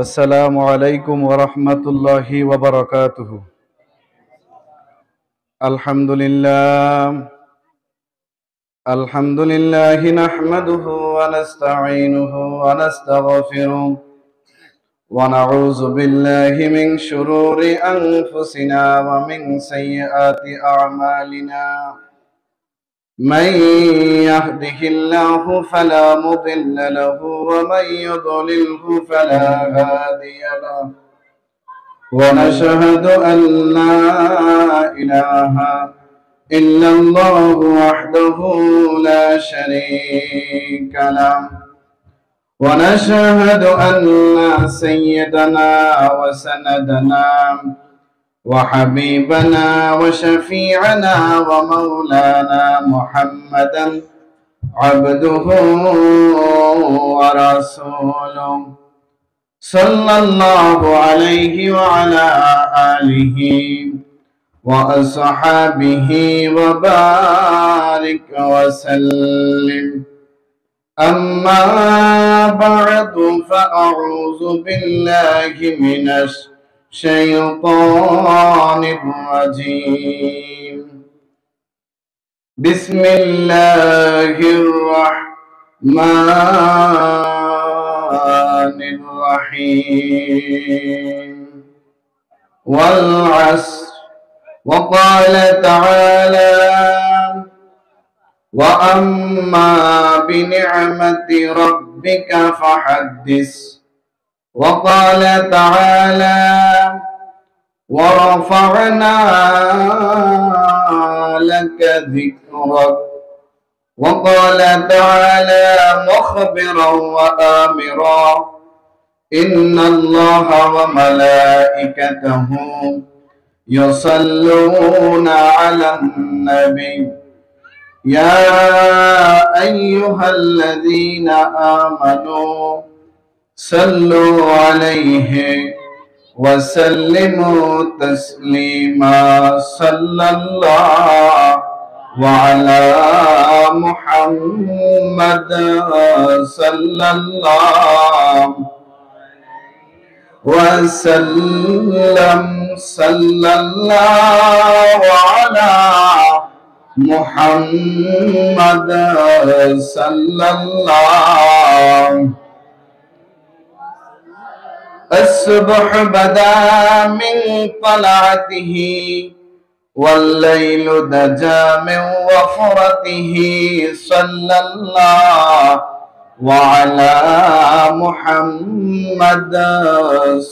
আসসালামু আলাইকুম ওয়া রাহমাতুল্লাহি ওয়া বারাকাতুহু। আলহামদুলিল্লাহি নাহমাদুহু ওয়া নাস্তাঈনুহু ওয়া নাস্তাগফিরুহ ওয়া নাউযু বিল্লাহি মিন শুরুরি আনফুসিনা ওয়া মিন সাইয়্যাতি আ'মালিনা। মান ইয়াহদিহিল্লাহু ফালা মুদিল্লা লাহু ওয়া মান ইউদ্লিলহু ফালা হাদিয়া লাহু। ونشهد أن لا إله إلا الله وحده لا شريك له، ونشهد أن سيدنا وسندنا وحبيبنا وشفيعنا ومولانا محمدا عبده ورسوله، صلى الله عليه وعلى آله وأصحابه وبارك وسلم. أما بعد فأعوذ بالله من الشيطان الرجيم. بسم الله الرحمن الرحيم. والعصر. وقال تعالى: وأما بنعمة ربك فحدث. وقال تعالى: ورفعنا لك ذكرك. وقال تعالى مخبرا وآمرا: إن الله وملائكته يصلون على النبي يا أيها الذين آمنوا صلوا عليه وسلموا تسليما. صلى الله وعلى محمد صلى الله وسلم. صلى الله على محمد صلى الله. الصبح بدا من طلعته والليل دجى من وفرته. صلى الله وعلى محمد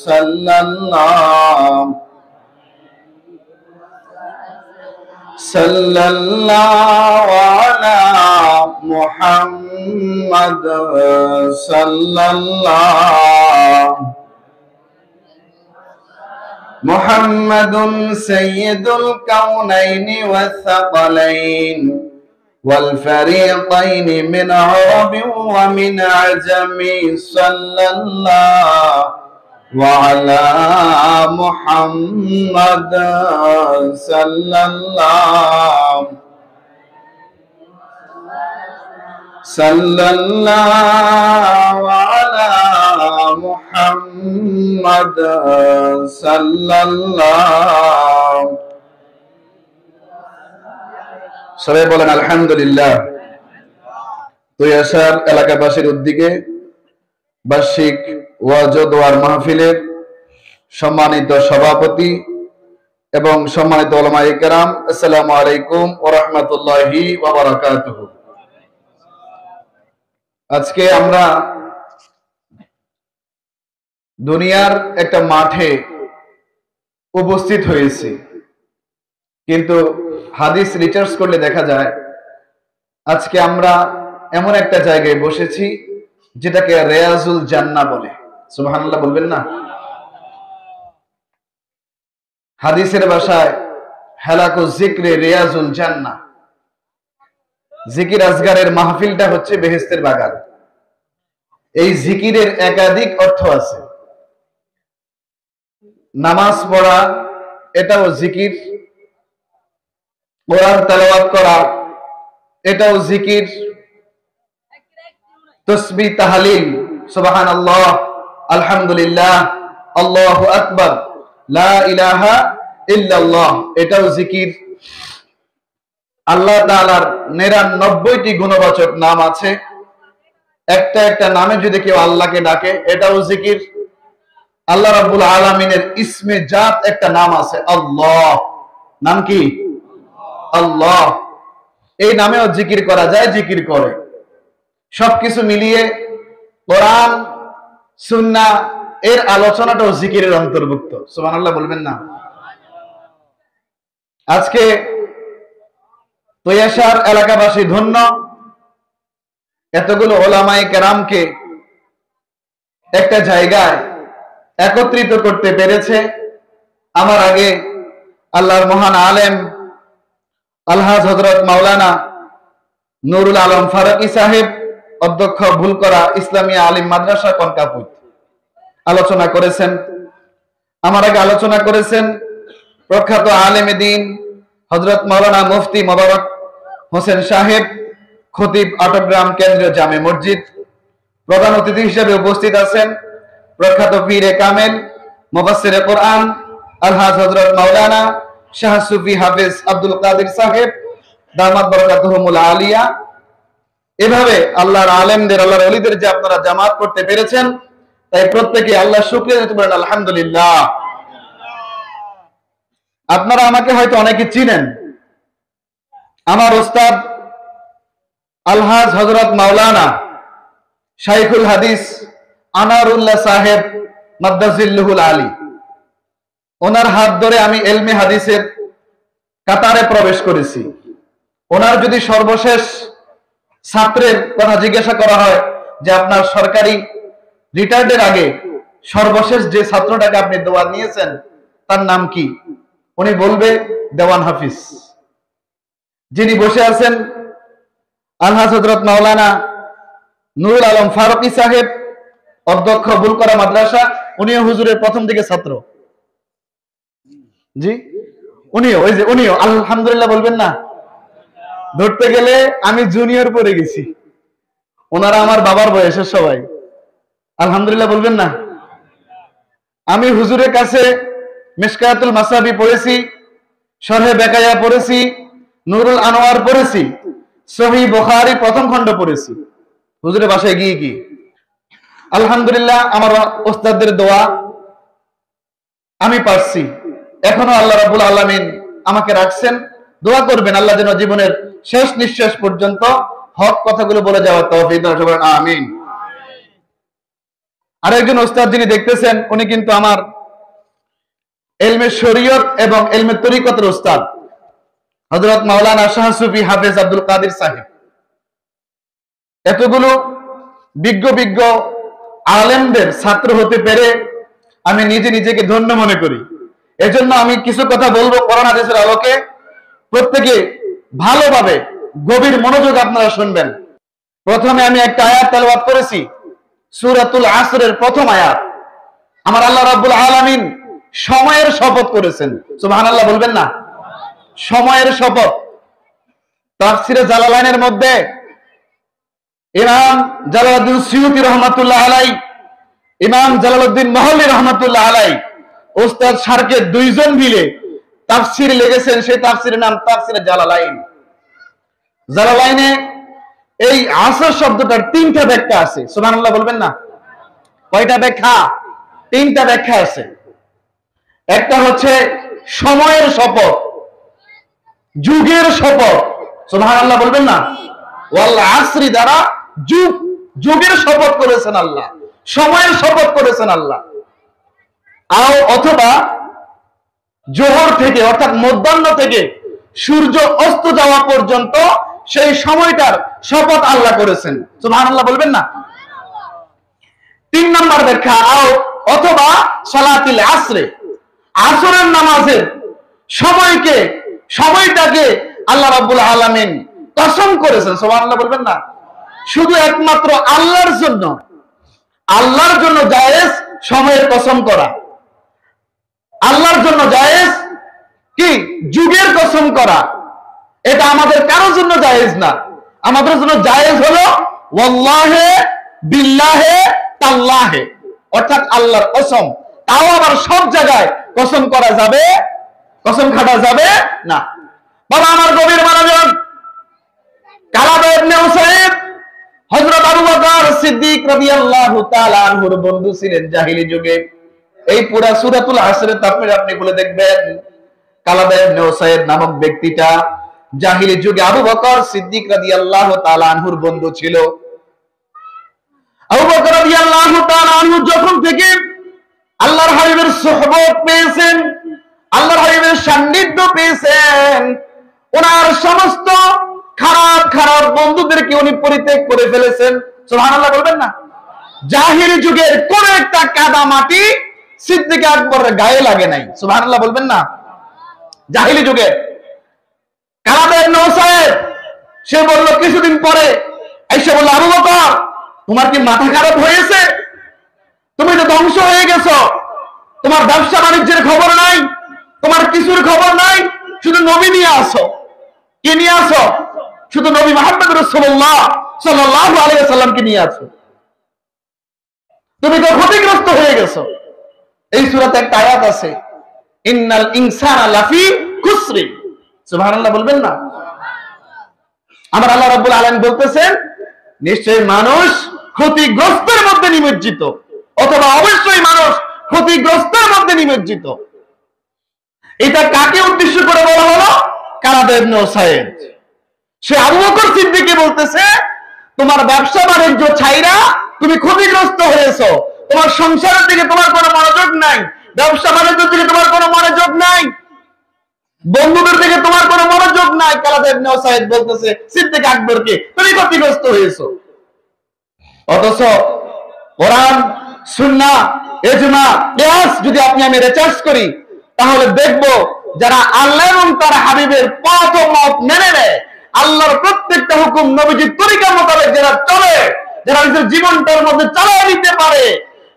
صلى الله. صلى الله على محمد صلى الله. محمد سيد الكونين والثقلين والفريقين من عرب ومن عجم. صلى الله وعلى محمد صلى الله. صلى الله على محمد صلى الله. সবাই বলেন আলহামদুলিল্লাহ। তুয়াশার এলাকাবাসীর উদ্যোগে বার্ষিক ওয়াজ ও দোয়ার মাহফিলের সম্মানিত সভাপতি এবং সম্মানিত উলামায়ে কেরাম, আসসালামু আলাইকুম ওয়া রাহমাতুল্লাহি ওয়া বারাকাতুহু। আজকে আমরা দুনিয়ার একটা মাঠে উপস্থিত হয়েছি, কিন্তু হাদিস রিসার্চ করলে দেখা যায় আজকে আমরা এমন একটা জায়গায় বসেছি যেটাকে রিয়াজুল জান্নাহ বলে। সুবহানাল্লাহ বলবেন না? হাদিসের ভাষায় হালাকু যিকরে রিয়াজুল জান্নাহ। জিকির আজগারের মাহফিলটা হচ্ছে বেহেশতের বাগান। এই জিকিরের একাধিক অর্থ আছে। নামাজ পড়া এটাও জিকির, কোরআন তেলাওয়াত করা এটাও জিকির, তাসবিহ তাহলিল সুবহানাল্লাহ আলহামদুলিল্লাহ, আল্লাহু আকবার, লা ইলাহা ইল্লাল্লাহ, এটাও জিকির। আল্লাহ তাআলার 99টি গুণবাচক নাম আছে, একটা একটা নামে যদি কেউ আল্লাহকে ডাকে এটাও জিকির। আল্লাহ রাব্বুল আলামিনের ইসমে জাত একটা নাম আছে আল্লাহ। নাম কি? আল্লাহ। এই নামেও জিকির করা যায়, জিকির করে। সবকিছু মিলিয়ে কোরআন সুন্নাহ এর আলোচনাটাও জিকিরের অন্তর্ভুক্ত। সুবহানাল্লাহ বলবেন না? আজকে তৈয়াশার এলাকাবাসী ধন্য, এতগুলো ওলামায়ে কেরামকে একটা জায়গায় একত্রিত করতে পেরেছে। আমার আগে আল্লাহর মহান আলেম আলহাজ হযরত মাওলানা নুরুল আলম ফারুকী সাহেব, অধ্যক্ষ ভুলকরা ইসলামিয়া আলিম মাদ্রাসা কনকাপুর, আলোচনা করেছেন। আমার আগে আলোচনা করেছেন প্রখ্যাত আলেম দ্বীন হযরত মাওলানা মুফতি মোবারক হোসেন সাহেব, খতিব আটকগ্রাম কেন্দ্রীয় জামে মসজিদ। প্রধান অতিথি হিসেবে উপস্থিত আছেন প্রখ্যাত পীরে কামেল মুফাসসিরে কোরআন আলহাজ হযরত মাওলানা শাহ সুফি হাফেজ আব্দুল কাদের সাহেব, দামাত বরকাতুহুমুল আলিয়া। এভাবে আল্লাহর আলেমদের, আল্লাহর ওলিদের যে আপনারা জামাত করতে পেরেছেন, তাই প্রত্যেকে আল্লাহর শুকরিয়া জানাতে পারেন আলহামদুলিল্লাহ। আপনারা আমাকে হয়তো অনেকে চিনেন। আমার ওস্তাদ আলহাজ হযরত মাওলানা শাইখুল হাদিস আনারুল্লাহ সাহেব মাদ্দাজিল্লুহুল আলী, ওনার হাত ধরে আমি এলমে হাদিসের কাতারে প্রবেশ করেছি। ওনার যদি সর্বশেষ ছাত্রের কথা জিজ্ঞাসা করা হয় যে আপনার সরকারি রিটায়ার্ডের আগে সর্বশেষ যে ছাত্রটাকে আপনি দোয়া নিয়েছেন তার নাম কি, উনি বলবে দেওয়ান হাফিজ। যিনি বসে আছেন আলহাজ হযরত মাওলানা নুরুল আলম ফারুকী সাহেব, অধ্যক্ষ ভুলকরা মাদ্রাসা, উনিও হুজুরের প্রথম দিকে ছাত্র। জি, উনিও আলহামদুলিল্লাহ বলবেন না? ধরতে গেলে আমি জুনিয়র পড়ে গেছি, ওনারা আমার বাবার বয়সের সবাই। আলহামদুলিল্লাহ বলবেন না? আমি হুজুরের কাছে মিশকাতুল মাসাবি পড়েছি, শরহে বেকায়া পড়েছি, নুরুল আনোয়ার পড়েছি, সহিহ বুখারী প্রথম খণ্ড পড়েছি হুজুরের বাসায় গিয়ে গিয়ে। আলহামদুলিল্লাহ আমার ওস্তাদদের দোয়া আমি পারছি। এখনো আল্লাহ রাব্বুল আলামিন আমাকে রাখছেন। দোয়া করবেন আল্লাহ যেন জীবনের শেষ নিঃশ্বাস পর্যন্ত হক কথাগুলো বলে যাওয়ার তৌফিক দান করেন, আমিন। আরেকজন ওস্তাদ যিনি দেখতেছেন, উনি কিন্তু আমার ইলমে শরীয়ত এবং ইলমে তরিকতের ওস্তাদ হযরত মাওলানা শাহ সুফি হাফেজ আব্দুল কাদের সাহেব। এতগুলো বিজ্ঞ আলেমদের ছাত্র হতে পেরে আমি নিজেকে ধন্য মনে করি। এজন্য আমি কিছু কথা বলবো কোরআন হাদিসের আলোকে। প্রত্যেকে ভালোভাবে গভীর মনোযোগ আপনারা শুনবেন। প্রথমে আমি একটা আয়াত তেলাওয়াত করেছি, সূরাতুল আসরের প্রথম আয়াত। আমার আল্লাহ রাব্বুল আলামিন সময়ের শপথ করেছেন। সুবহানাল্লাহ বলবেন না? সময়ের শপথ। তাফসীরে জালালাইনের মধ্যে ইমাম জালালউদ্দিন সুয়ুতী রাহমাতুল্লাহ আলাইহি, ইমাম জালালউদ্দিন মাহল্লি রাহমাতুল্লাহ আলাইহি, ওস্তাদ শারকে দুইজন মিলে তাফসীর লিখেছেন। সেই তাফসীরের নাম তাফসীরে জালালাইন। জালালাইনে এই আসর শব্দটার তিনটা ব্যাখ্যা আছে। সুবহানাল্লাহ বলবেন না? কয়টা ব্যাখ্যা? তিনটা ব্যাখ্যা আছে। একটা হচ্ছে সময়ের শপথ, যুগের শপথ। সুবহানাল্লাহ বলবেন না? ওয়াল আসরি দ্বারা যুগের শপথ করেছেন আল্লাহ, সময়ের শপথ করেছেন আল্লাহ। অথবা জোহর থেকে অর্থাৎ মধ্যাহ্ন থেকে সূর্য অস্ত যাওয়া পর্যন্ত সেই সময়টার শপথ আল্লাহ করেছেন। সুবহানাল্লাহ বলবেন না? তিন নম্বর ব্যাখ্যা, অথবা সালাতুল আসরে, আসরের নামাজের সময়টাকে আল্লাহ রাব্বুল আলামিন কসম করেছেন। সুবহানাল্লাহ বলবেন না? শুধু একমাত্র আল্লাহর জন্য জায়েজ সময়ের কসম করা। আল্লাহর জন্য জায়েজ কি? যুগের কসম করা। এটা আমাদের কারোর জন্য জায়েজ না। আমাদের জন্য জায়েজ হলো ওয়াল্লাহে বিল্লাহে তাল্লাহে। অর্থাৎ আল্লাহর কসম। তাও আবার সব জায়গায় কসম করা যাবে, কসম খাটা যাবে না। বাবা আমার গভীর মনোযোগ, কালাদা ইবনে উসাইদ হযরত আবু বকর সিদ্দিক রাদিয়াল্লাহু তাআলা আনহুর বন্ধু ছিলেন জাহেলি যুগে। এই পুরা সূরাতুল আসরে তাফসীর আপনি বলে দেখবেন, কালাদা ইবনে উসাইদ নামক ব্যক্তিটা জাহেলি যুগে আবু বকর সিদ্দিক রাদিয়াল্লাহু তাআলা আনহুর বন্ধু ছিল। আবু বকর রাদিয়াল্লাহু তাআলা আনহু যখন থেকে আল্লাহর হাবিবের সুহবত পেয়েছেন, আল্লাহর হাবিবের সান্নিধ্য পেয়েছেন, ওনার সমস্ত খারাপ খারাপ বন্ধুদেরকে উনি পরিত্যাগ করে ফেলেছেন। সুবহানাল্লাহ বলবেন না? জাহেলি যুগের কোন একটা কাদা মাটি সিদ্দিক আকবরের গায়ে লাগে নাই। সুবহানাল্লাহ বলবেন না? জাহেলি যুগের কালাদা ইবনে উসাইদ সে বলল কিছুদিন পরে এসে বলল, আবু বকর তোমার কি মাথা খারাপ হয়েছে? তুমি তো ধ্বংস হয়ে গেছো, তোমার ব্যবসা বাণিজ্যের খবর নাই, তোমার কিছুর খবর নাই, শুধু নবী নিয়ে আসো। কি নিয়ে আসো? শুধু নবী মুহাম্মদ রাসূলুল্লাহ সাল্লাল্লাহু আলাইহি ওয়াসাল্লামকে নিয়ে আসো। তুমি তো ক্ষতিগ্রস্ত হয়ে গেছো। এই সূরাতে একটা আয়াত আছে, ইন্নাল ইনসানা লাফি খুসরি। সুবহানাল্লাহ বলবেন না? আমার আল্লাহ রাব্বুল আলামিন বলতেছেন, নিশ্চয়ই মানুষ ক্ষতিগ্রস্তের মধ্যে নিমজ্জিত, অথবা অবশ্যই মানুষ ক্ষতিগ্রস্তের মধ্যে নিমজ্জিত। এটা কাকে উদ্দেশ্য করে বলা হলো? কালাদা ইবনে উসাইদ। সে আবু বকর সিদ্দিককে বলতেছে, তোমার ব্যবসা বাণিজ্য ছাইরা তুমি ক্ষতিগ্রস্ত হয়েছো, তোমার সংসারের দিকে তোমার কোনো মনোযোগ নাই, ব্যবসা বাণিজ্যের দিকে তোমার কোনো মনোযোগ নাই, বন্ধুদের দিকে তোমার কোনো মনোযোগ নাই। কালাদা ইবনে উসাইদ বলতেছে সিদ্দিক আকবরকে, তুমি ক্ষতিগ্রস্ত হয়েছো। অথচ কোরআন, সুন্নাহ, ইজমা, কিয়াস যদি আমি রিসার্চ করি, তাহলে দেখব যারা আল্লাহ এবং তার হাবিবের পথ ও মত মেনে নেয়, আল্লাহর প্রত্যেকটা হুকুম নবীজির তরিকা মোতাবেক যারা চলে, যারা নিজের জীবনটার মধ্যে চালিয়ে নিতে পারে,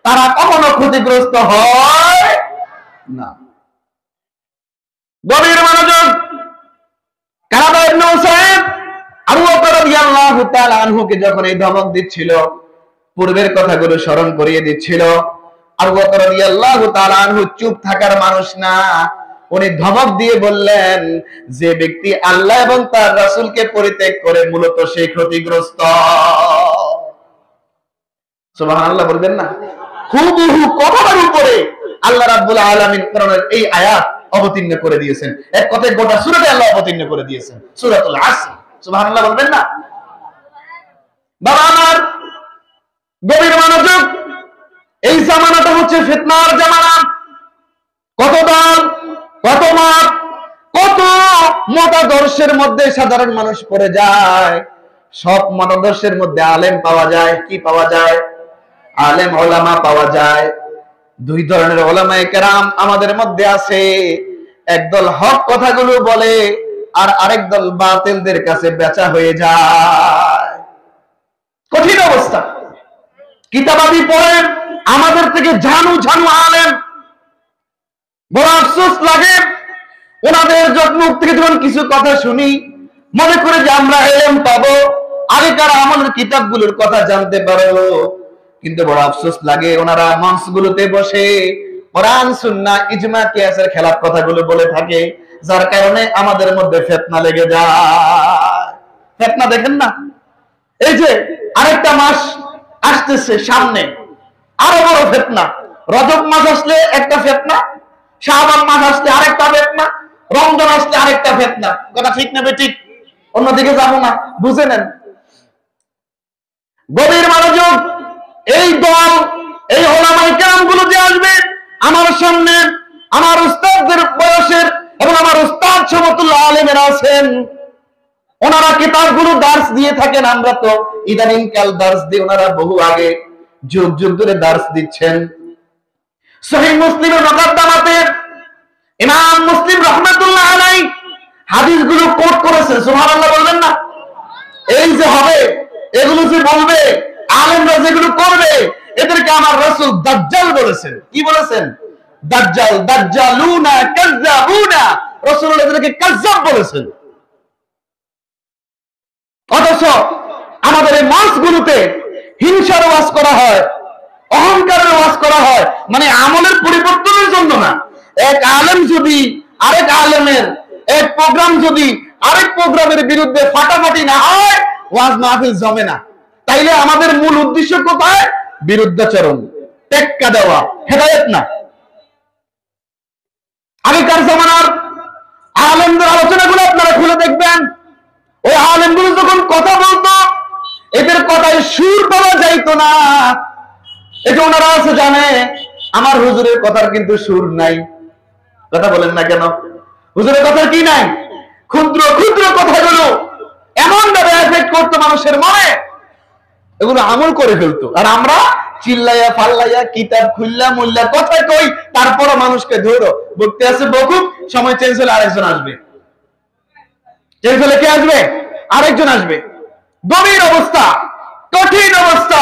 তারা কখনো ক্ষতিগ্রস্ত হয় না। গভীর মনোযোগ, কালাদা ইবনে উসাইদ আবু বকর রাদিয়াল্লাহু তাআলা আনহুকে যখন এই ধমক দিচ্ছিল, পূর্বের কথাগুলো স্মরণ করিয়ে দিচ্ছিল, আবু বকর রাদিয়াল্লাহু তাআলা আনহু চুপ থাকার মানুষ না, উনি ধমক দিয়ে বললেন, যে ব্যক্তি আল্লাহ এবং তার রাসূলকে পরিত্যাগ করে মূলত সে ক্ষতিগ্রস্ত। সুবহানাল্লাহ বলবেন না? হুবহু কথার উপরে আল্লাহ রাব্বুল আলামিন কোরআনের এই আয়াত অবতীর্ণ করে দিয়েছেন। এক কথায় গোটা সূরাতে আল্লাহ অবতীর্ণ করে দিয়েছেন, সূরাতুল আসর। সুবহানাল্লাহ বলবেন না? বাবা আমার গভীর মনোযোগ, এই জামানাটা হচ্ছে ফিতনার জামানা। কত দল, কত মত, কত মতাদর্শের মধ্যে সাধারণ মানুষ পড়ে যায়। সব মতাদর্শের মধ্যে আলেম পাওয়া যায়। কি পাওয়া যায়? আলেম ওলামা পাওয়া যায়। দুই ধরনের ওলামায়ে কেরাম আমাদের মধ্যে আছে। একদল হক কথাগুলো বলে, আর আরেক দল বাতিলদের কাছে বেচা হয়ে যায়। কঠিন অবস্থা। কিতাবাদি পড়ে আমাদের থেকে ঝানু ঝানু আলেম, বড় আফসোস লাগে। ওনাদের মুখ থেকে যখন কিছু কথা শুনি, মনে করে যে আমরা ইলম পাবো, আগেকার আমাদের কিতাবগুলোর কথা জানতে পারবো। কিন্তু বড় আফসোস লাগে, ওনারা মঞ্চগুলোতে বসে কোরআন, সুন্নাহ, ইজমা, কিয়াসের খেলাফ কথাগুলো বলে থাকে, যার কারণে আমাদের মধ্যে ফিতনা লেগে যায়। ফিতনা দেখেন না? এই যে আরেকটা মাস আসতেছে সামনে, আরো বড় ফিতনা। রজব মাস আসলে একটা ফিতনা, শাবান মাস আসলে আরেকটা ফিতনা, রমজান আসলে আরেকটা ফিতনা। কথা ঠিক না বেঠিক? অন্যদিকে যাবো না, বুঝে নেন। গভীর মনোযোগ, এই দল, এই ওলামায়ে কেরামগুলো যে আসবে আমার সামনে, আমার উস্তাদদের বয়সের এবং আমার উস্তাদ সমতুল্লাহ আলেমেরা আছেন, ওনারা কিতাবগুলো দার্স দিয়ে থাকেন। আমরা তো ইদানিং কাল দার্স দিই, ওনারা বহু আগে যুগ যুগ ধরে দার্স দিচ্ছেন। সহিহ মুসলিমের মুকাদ্দামাতে ইমাম মুসলিম রাহমাতুল্লাহ আলাইহি হাদিসগুলো কোট করেছেন। সুবহানাল্লাহ বলবেন না? এই যে হবে, এগুলো যে বলবে, আলেমরা যেগুলো করবে, এদেরকে আমার রাসূল দাজ্জাল বলেছেন। কি বলেছেন? দাজ্জাল, দাজ্জালুনা, কাযযাবুনা। রাসূল এদেরকে কাযযাব বলেছেন। অথচ আমাদের এই মাসগুলোতে হিংসার ওয়াজ করা হয়, অহংকারের ওয়াজ করা হয়, মানে আমলের পরিবর্তনের জন্য না। এক আলেম যদি আরেক আলেমের, এক প্রোগ্রাম যদি আরেক প্রোগ্রামের বিরুদ্ধে ফাটাফাটি না হয়, ওয়াজ মাহফিল জমে না। তাইলে আমাদের মূল উদ্দেশ্য কোথায়? বিরুদ্ধাচরণ, টেক্কা দেওয়া, হেদায়েত না। আগেকার জামানার আলেমদের আলোচনাগুলো আপনারা খুলে দেখবেন, ওই আলেমগুলো যখন কথা বলতো, এদের কথায় সুর পাওয়া যাইতো না। এটা ওনারা আছে জানে, আমার হুজুরের কথার কিন্তু সুর নাই। কথা বলেন না কেন? হুজুরের কথার কি নাই? ক্ষুদ্র ক্ষুদ্র কথাগুলো এমন ভাবে এফেক্ট করতো মানুষের মনে, এগুলো আমল করে ফেলতো। আর আমরা চিল্লাইয়া ফাল্লাইয়া কিতাব খুললা মুল্লা কথা কই, তারপরে মানুষকে ধরো বলতে আছে বকুব, সময় চেঞ্জ হলে আরেকজন আসবে, চেঞ্জ হলে কে আসবে? আরেকজন আসবে। গভীর অবস্থা, কঠিন অবস্থা।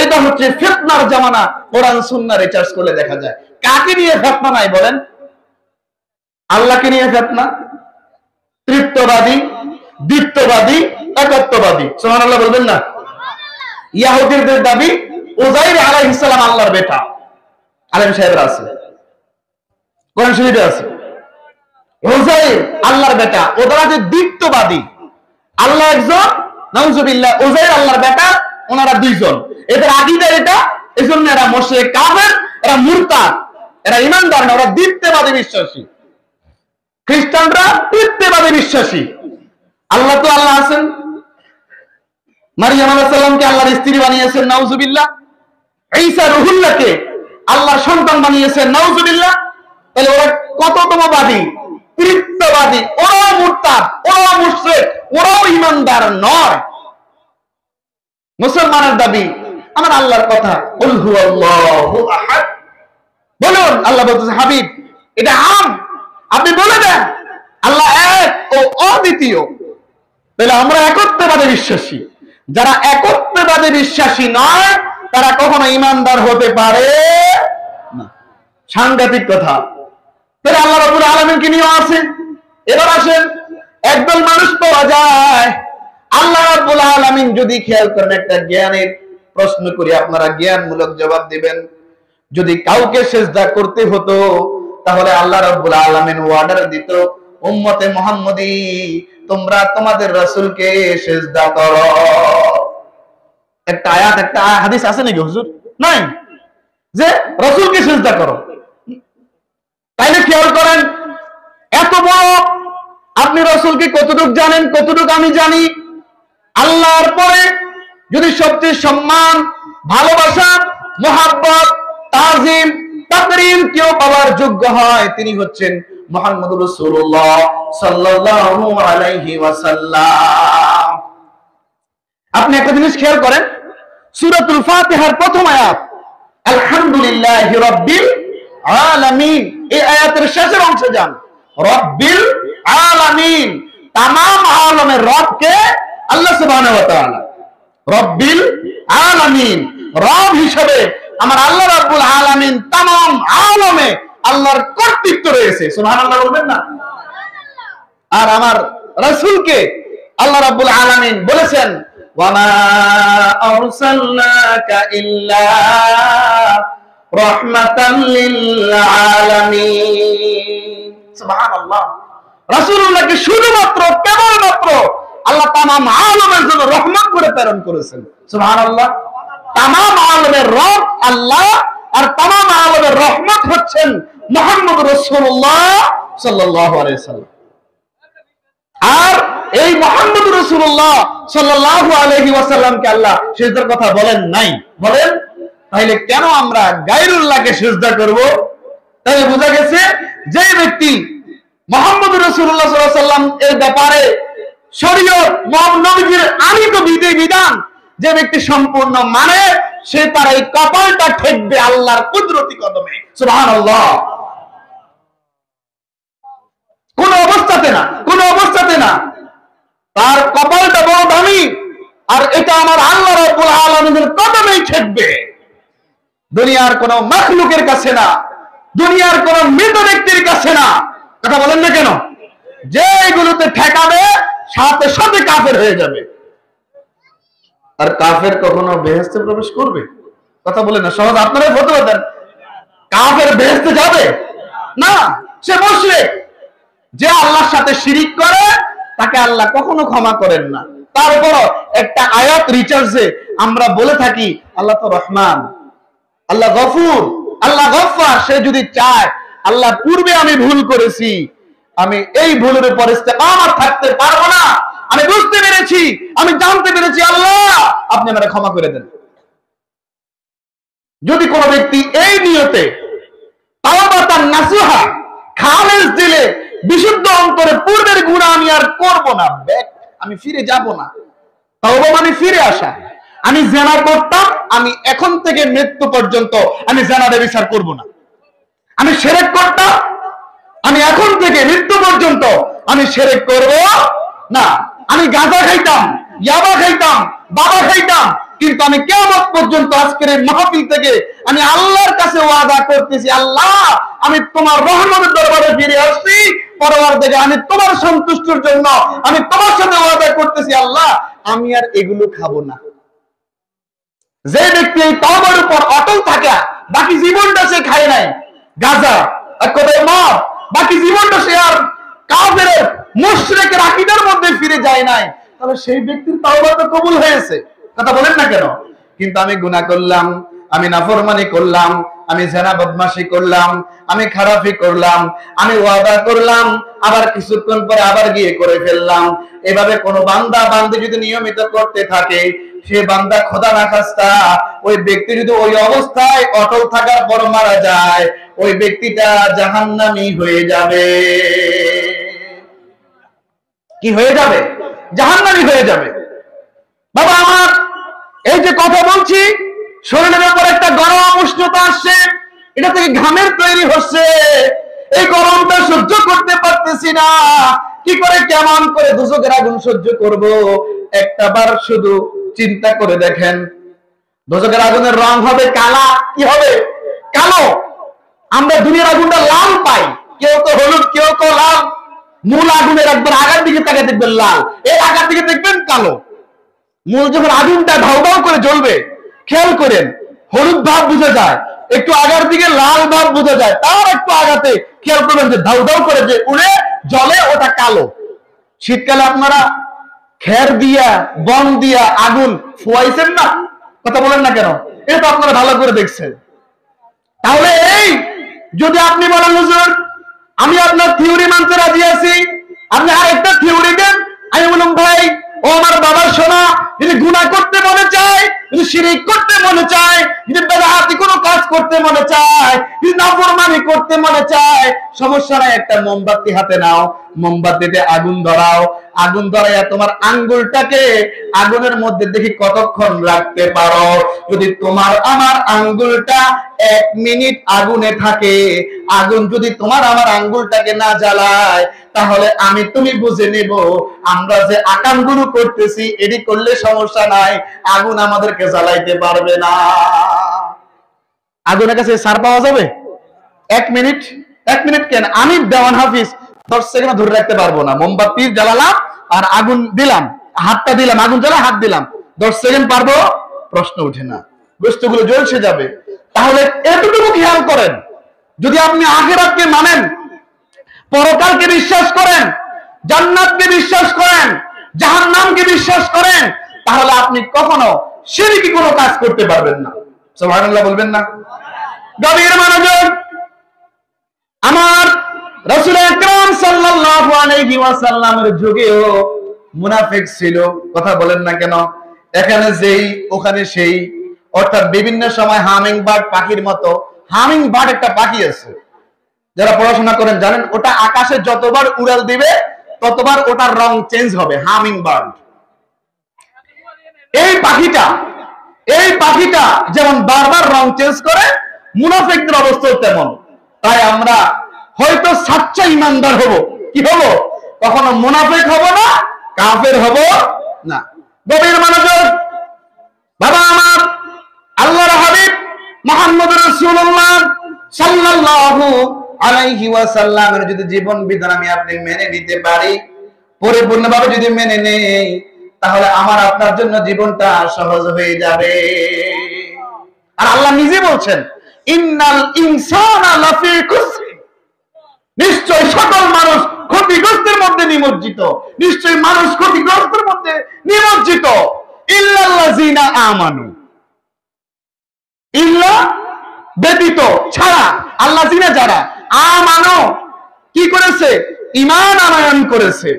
এটা হচ্ছে ফিতনার জামানা। কোরআন সুন্নাহ রিসার্চ করলে দেখা যায় কাকে নিয়ে ফিতনা নাই বলেন? আল্লাহকে নিয়ে ফিতনা, তৃত্ববাদী, দ্বিত্ববাদী, একত্ববাদী। সুবহানাল্লাহ বলবেন না? ইহুদিদের দাবি উযাইর আলাইহিস সালাম আল্লাহর বেটা। আলেম সাহেবরা আছে, কোরআন শরীফে আছে উযাইর আল্লাহর বেটা। ওরা যে দ্বিত্ববাদী, আল্লাহ একজন, নাউজুবিল্লাহ, উযাইর আল্লাহর বেটা, ওনারা দুইজন। এদের আকীদা এটা, এজন্য এরা মুশরিক, কাফের, এরা মুরতাদ, এরা ঈমানদার না, ওরা দ্বিত্ববাদী বিশ্বাসী। খ্রিস্টানরা তৃতীয়বাদী বিশ্বাসী। আল্লাহ তো আল্লাহ আছেন, মারিয়াম আলাইহিস সালামকে আল্লাহর স্ত্রী বানিয়েছেন, নাউজুবিল্লাহ। ঈসা রুহুল্লাহকে আল্লাহর সন্তান বানিয়েছেন, নাউজুবিল্লাহ। তাহলে ওরা কততমবাদী? তৃতীয়বাদী। ওরাও মুরতাদ, ওরাও মুশরিক, ওরাও ঈমানদার নয়। মুসলমানের দাবি আমার আল্লাহর কথা, কুল হুয়াল্লাহু আহাদ। বলুন, আল্লাহ বলতেছে হাবিব এটা আম, আপনি বলে দেন আল্লাহ এক ও অদ্বিতীয়। তাহলে আমরা একত্ববাদে বিশ্বাসী। যারা একত্ববাদে বিশ্বাসী নয়, তারা কখনো ঈমানদার হতে পারে না। সাংঘাতিক কথা। তাহলে আল্লাহ রাব্বুল আলামিনকে নিয়ে আছে। এবার আসেন, একদল মানুষ পাওয়া যায়, আল্লাহ রাব্বুল আলামিন যদি খেয়াল করেন, একটা জ্ঞানের প্রশ্ন করি, আপনারা জ্ঞানমূলক জবাব দিবেন। যদি কাউকে সিজদা করতে হতো, তাহলে আল্লাহ রাব্বুল আলামিন অর্ডার দিত, উম্মতে মুহাম্মদী তোমরা তোমাদের রাসূলকে সিজদা করো। একটা আয়াত, একটা হাদিস আছে নাকি হুজুর? নাই যে রাসূলকে সিজদা করো। তাইলে খেয়াল করেন, এত বড় আপনি রাসূলকে কতটুকু জানেন, কতটুকু আমি জানি। আল্লাহর পরে যদি সবচেয়ে সম্মান, ভালোবাসা, মুহাব্বত, তাজিম, তাকরীম কেউ পাওয়ার যোগ্য হয়, তিনি হচ্ছেন মুহাম্মদুর রাসূলুল্লাহ সাল্লাল্লাহু আলাইহি ওয়াসাল্লাম। আপনি একটা জিনিস খেয়াল করেন, সূরাতুল ফাতিহার প্রথম আয়াত আলহামদুলিল্লাহি রাব্বিল আলামিন, এই আয়াতের শেষের অংশে যান, রাব্বিল আলামিন, তামাম আলমের রবকে আল্লাহ সুবহানাহু ওয়া তাআলা। রাব্বিল আলামিন, রব হিসেবে আমার আল্লাহ রাব্বুল আলামিন, তামাম আলমে আল্লাহর কর্তৃত্ব রয়েছে। সুবহানাল্লাহ বলবেন না? আর আমার রাসূলকে আল্লাহ রাব্বুল আলামিন বলেছেন, ওয়া মা আরসালনাকা ইল্লা রাহমাতাল লিল আলামিন। সুবহানাল্লাহ। রাসূলুল্লাহকে শুধুমাত্র, কেবলমাত্র আল্লাহ তামাম আলমের জন্য রহমত করে প্রেরণ করেছেন। সুবহানাল্লাহ। তামাম আলমের রব আল্লাহ, আর তামাম আলমের রহমত হচ্ছেন মুহাম্মদ রাসূলুল্লাহ সাল্লাল্লাহু আলাইহি ওয়াসাল্লাম। আর এই মুহাম্মদ রাসূলুল্লাহ সাল্লাল্লাহু আলাইহি ওয়াসাল্লামকে আল্লাহ সিজদার কথা বলেন নাই। বলেন, তাহলে কেন আমরা গায়রুল্লাহকে সিজদা করব? তাহলে বোঝা গেছে, যে ব্যক্তি মুহাম্মদ রাসূলুল্লাহ সাল্লাল্লাহু আলাইহি ওয়াসাল্লাম এর ব্যাপারে শরীয়ত, মুহাম্মদ নবীর আনিত বিধান যে ব্যক্তি সম্পূর্ণ মানে, সে তার এই কপালটা ঠেকবে আল্লাহর কুদরতি কদমে। সুবহানাল্লাহ। কোন অবস্থাতে না, কোন অবস্থাতে না। তার কপালটা বড় দামি, আর এটা আমার আল্লাহ রাব্বুল আলামিনের কদমেই ঠেকবে। দুনিয়ার কোন মাখলুকের কাছে না, দুনিয়ার কোন মৃত ব্যক্তির কাছে না। কথা বলেন না কেন? যেগুলোতে ঠেকাবে সাথে সাথে কাফের হয়ে যাবে। আর কাফের কখনো বেহেশতে প্রবেশ করবে? কথা বলে না, সহজ আপনারাই ফতোয়া দেন। কাফের বেহেশতে যাবে না, সে মুশরিক। যে আল্লাহর সাথে শিরিক করে তাকে আল্লাহ কখনো ক্ষমা করেন না। তারপর একটা আয়াত রিচার্জে আমরা বলে থাকি আল্লাহ তো রহমান, আল্লাহ গফুর, আল্লাহ গফফার। সে যদি চায় আল্লাহ পূর্বে আমি ভুল করেছি, আমি এই ভুলের উপর ইস্তেকামত থাকতে পারবো না, আমি বুঝতে পেরেছি, আমি জানতে পেরেছি, আল্লাহ আপনি আমাকে ক্ষমা করে দেন। যদি কোন ব্যক্তি এই নিয়তে তাওবাতান নাসুহা খালেস দিলে, বিশুদ্ধ অন্তরে পূর্বের গুনাহ আমি আর করব না, আমি ফিরে যাব না। তাওবা মানে ফিরে আসা। আমি জিনা করতাম, আমি এখন থেকে মৃত্যু পর্যন্ত আমি জিনার বিচার করব না। আমি শিরক করতাম, আমি এখন থেকে মৃত্যু পর্যন্ত আমি শিরক করব না। আমি গাঁজা খাইতাম, ইয়াবা খাইতাম, বাবা খাইতাম, কিন্তু আমি কিয়ামত পর্যন্ত আজকের এই মাহফিল থেকে আমি আল্লাহর কাছে ওয়াদা করতেছি, আল্লাহ আমি তোমার রহমতের দরবারে ফিরে আসছি, পরবর্তীতে আমি তোমার সন্তুষ্টির জন্য আমি তোমার সাথে ওয়াদা করতেছি, আল্লাহ আমি আর এগুলো খাবো না। যে ব্যক্তি এই তওবার উপর অটল থাকে, বাকি জীবনটা সে খায় নাই গাঁজা, এক কথায় মদ, বাকি জীবনটা সে আর কাফের মুশরিকের আকীদার মধ্যে ফিরে যায় নাই, তাহলে সেই ব্যক্তির তওবা তো কবুল হয়েছে। কথা বলেন না কেন? কিন্তু আমি গুনাহ করলাম, আমি নাফরমানি করলাম, আমি জিনা বদমাশি করলাম, আমি খারাপি করলাম, আমি ওয়াদা করলাম, আবার কিছুক্ষণ পরে আবার গিয়ে করে ফেললাম। এভাবে কোন বান্দা বান্দি যদি নিয়মিত করতে থাকে, সে বান্দা খোদা না খাস্তা ওই ব্যক্তি যদি ওই অবস্থায় অটল থাকার পর মারা যায়, ওই ব্যক্তিটা জাহান্নামী হয়ে যাবে। কি হয়ে যাবে? জাহান্নামী হয়ে যাবে। বাবা আমার, এই যে কথা বলছি, শরীরের উপর একটা গরম উষ্ণতা আসছে, এটা থেকে ঘামের তৈরি হচ্ছে, এই গরমটা সহ্য করতে পারতেছি না, কি করে কেমন করে দুজকের আগুন সহ্য করব? একটা বার শুধু চিন্তা করে দেখেন, দুজকের আগুনের রং হবে কালা, কি হবে? কালো। আমরা দুনিয়ার আগুনটা লাল পাই, কেউ তো হলুদ, কেউ তো লাল। মূল আগুনের একবার আগার দিকে তাকিয়ে দেখবেন লাল, এর আগার দিকে দেখবেন কালো। মূল যখন আগুনটা ধাউ ধাউ করে জ্বলবে, খেয়াল করেন হলুদ ভাব বোঝা যায়, একটু আগার দিকে লাল ভাব বোঝা যায়, তার একটু আগাতে খেয়াল করবেন যে ধাউ ধাউ করে যে উড়ে জ্বলে, ওটা কালো। শীতকালে আপনারা খের দিয়া, বন দিয়া আগুন ফুয়াইছেন না? কথা বলেন না কেন? এটা তো আপনারা ভালো করে দেখছেন। তাহলে এই যদি আপনি বলেন হুজুর আমি আপনার থিওরি মানতে রাজি আছি, আপনি আরেকটা থিওরি দেন, আমি বললাম ভাই ও আমার বাবার শোনা, যদি গুনাহ করতে মনে চায়, যদি শিরক করতে মনে চায়, যদি বেদাতি কোনো কাজ করতে মনে চায়, যদি নাফরমানি করতে মনে চায়, সমস্যা নাই, একটা মোমবাতি হাতে নাও, মোমবাতিতে আগুন ধরাও, আগুন ধরাইয়া তোমার আঙ্গুলটাকে আগুনের মধ্যে দেখি কতক্ষণ রাখতে পারো। যদি তোমার আমার আঙ্গুলটা 1 মিনিট আগুনে থাকে, আগুন যদি তোমার আমার আঙ্গুলটাকে না জ্বালায়, তাহলে আমি তুমি বুঝে নেব আমরা যে আকামগুলো করতেছি এটি করলে সমস্যা নাই, আগুন আমাদেরকে জ্বালাইতে পারবে না। আগুনের কাছে সার পাওয়া যাবে? 1 মিনিট? 1 মিনিট কেন, আমি দেওয়ান হাফিজ 10 সেকেন্ড ধরে রাখতে পারবো না। মোমবাতি জ্বালালাম আর আগুন দিলাম, হাতটা দিলাম, আগুন জ্বালা, হাত দিলাম, 10 সেকেন্ড পারবো? প্রশ্ন উঠে না, বস্তুগুলো জ্বলছে যাবে। তাহলে এতটুকু খেয়াল করেন, যদি আপনি আখিরাতকে মানেন, পরকালকে বিশ্বাস করেন, জান্নাতকে বিশ্বাস করেন, জাহান্নামকে বিশ্বাস করেন, তাহলে আপনি কখনো শিরকি কোনো কাজ করতে পারবেন না। সুবহানাল্লাহ বলবেন না? গভীর মনোযোগ। আমার রাসূল আকরাম সাল্লাল্লাহু আলাইহি ওয়াসাল্লামের যুগেও মুনাফিক ছিল। কথা বলেন না কেন? এখানে যেই ওখানে সেই, অর্থাৎ বিভিন্ন সময় হামিং বার্ড পাখির মতো, হামিং বার্ড একটা পাখি আছে, যারা পড়াশোনা করেন জানেন, ওটা আকাশে যতবার উড়াল দিবে ততবার ওটার রং চেঞ্জ হবে, হামিং বার্ড। এই পাখিটা যেমন বারবার রং চেঞ্জ করে, মুনাফিকদের অবস্থা তেমন। তাই আমরা হয়তো সাচ্চা ইমানদার হব, কি হব? কখনো মুনাফিক হব না, কাফের হব না। গভীর মনোযোগ। বাবা আমার, আল্লাহর হাবিব মুহাম্মদুর রাসূলুল্লাহ সাল্লাল্লাহু আলাইহি ওয়াসাল্লামের যদি জীবন বিধান আমি আপনি মেনে নিতে পারি, পরিপূর্ণভাবে যদি মেনে নেই, তাহলে আমার আপনার জন্য জীবনটা সহজ হয়ে যাবে। আর আল্লাহ নিজে বলছেন ইন্নাল ইনসানা লাফি খুসর, নিশ্চয় সকল মানুষ ক্ষতিগ্রস্তের মধ্যে নিমজ্জিত, নিশ্চয় মানুষ ক্ষতিগ্রস্তের মধ্যে নিমজ্জিত, ইল্লাল্লাযিনা আমানু, ইল্লা ব্যতীত, ছাড়া, আল্লাযিনা যারা, আমানু কি করেছে, ঈমান আনয়ন করেছে,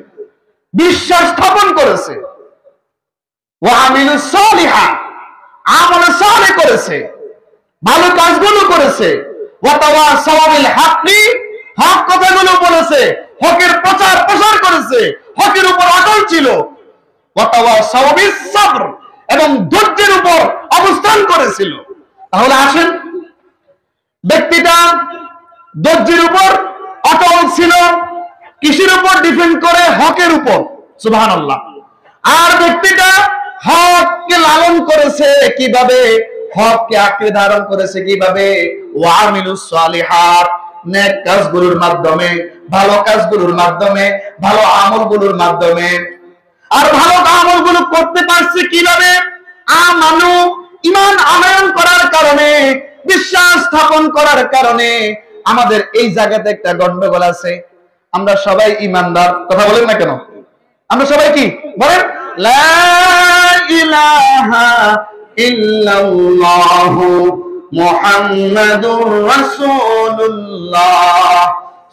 বিশ্বাস স্থাপন করেছে, ওয়া আমিলুস সালিহাত, আমল সালেহ করেছে, ভালো কাজগুলো করেছে, ওয়া তাওয়াসাউ বিল হাক্কি, হক কথাগুলো বলেছে, হকের প্রচার প্রসার করেছে, হকের উপর অটল ছিল, ওয়া তাওয়াসাউ বিস সাবর, এবং ধৈর্যের উপর অবস্থান করেছিল। তাহলে আসেন, ব্যক্তিটা ধৈর্যের উপর অটল ছিল, কিসের উপর ডিপেন্ড করে, হকের উপর, সুবহানাল্লাহ। আর ব্যক্তিটা হককে লালন করেছে কিভাবে, হককে আঁকড়ে ধারণ করেছে কিভাবে, ওয়া আমিলুস সালিহাত, নেক কাজগুলোর মাধ্যমে, ভালো কাজগুলোর মাধ্যমে, ভালো আমলগুলোর মাধ্যমে। আর ভালো আমলগুলো করতে পারছে কিভাবে, আমানু, ঈমান আনয়ন করার কারণে, বিশ্বাস স্থাপন করার কারণে। আমাদের এই জায়গাতে একটা গন্ডগোল আছে, আমরা সবাই ঈমানদার, কথা বলেন না কেন? আমরা সবাই কি বলেন? লা ইলাহা ইল্লাল্লাহু মুহাম্মাদুর রাসূলুল্লাহ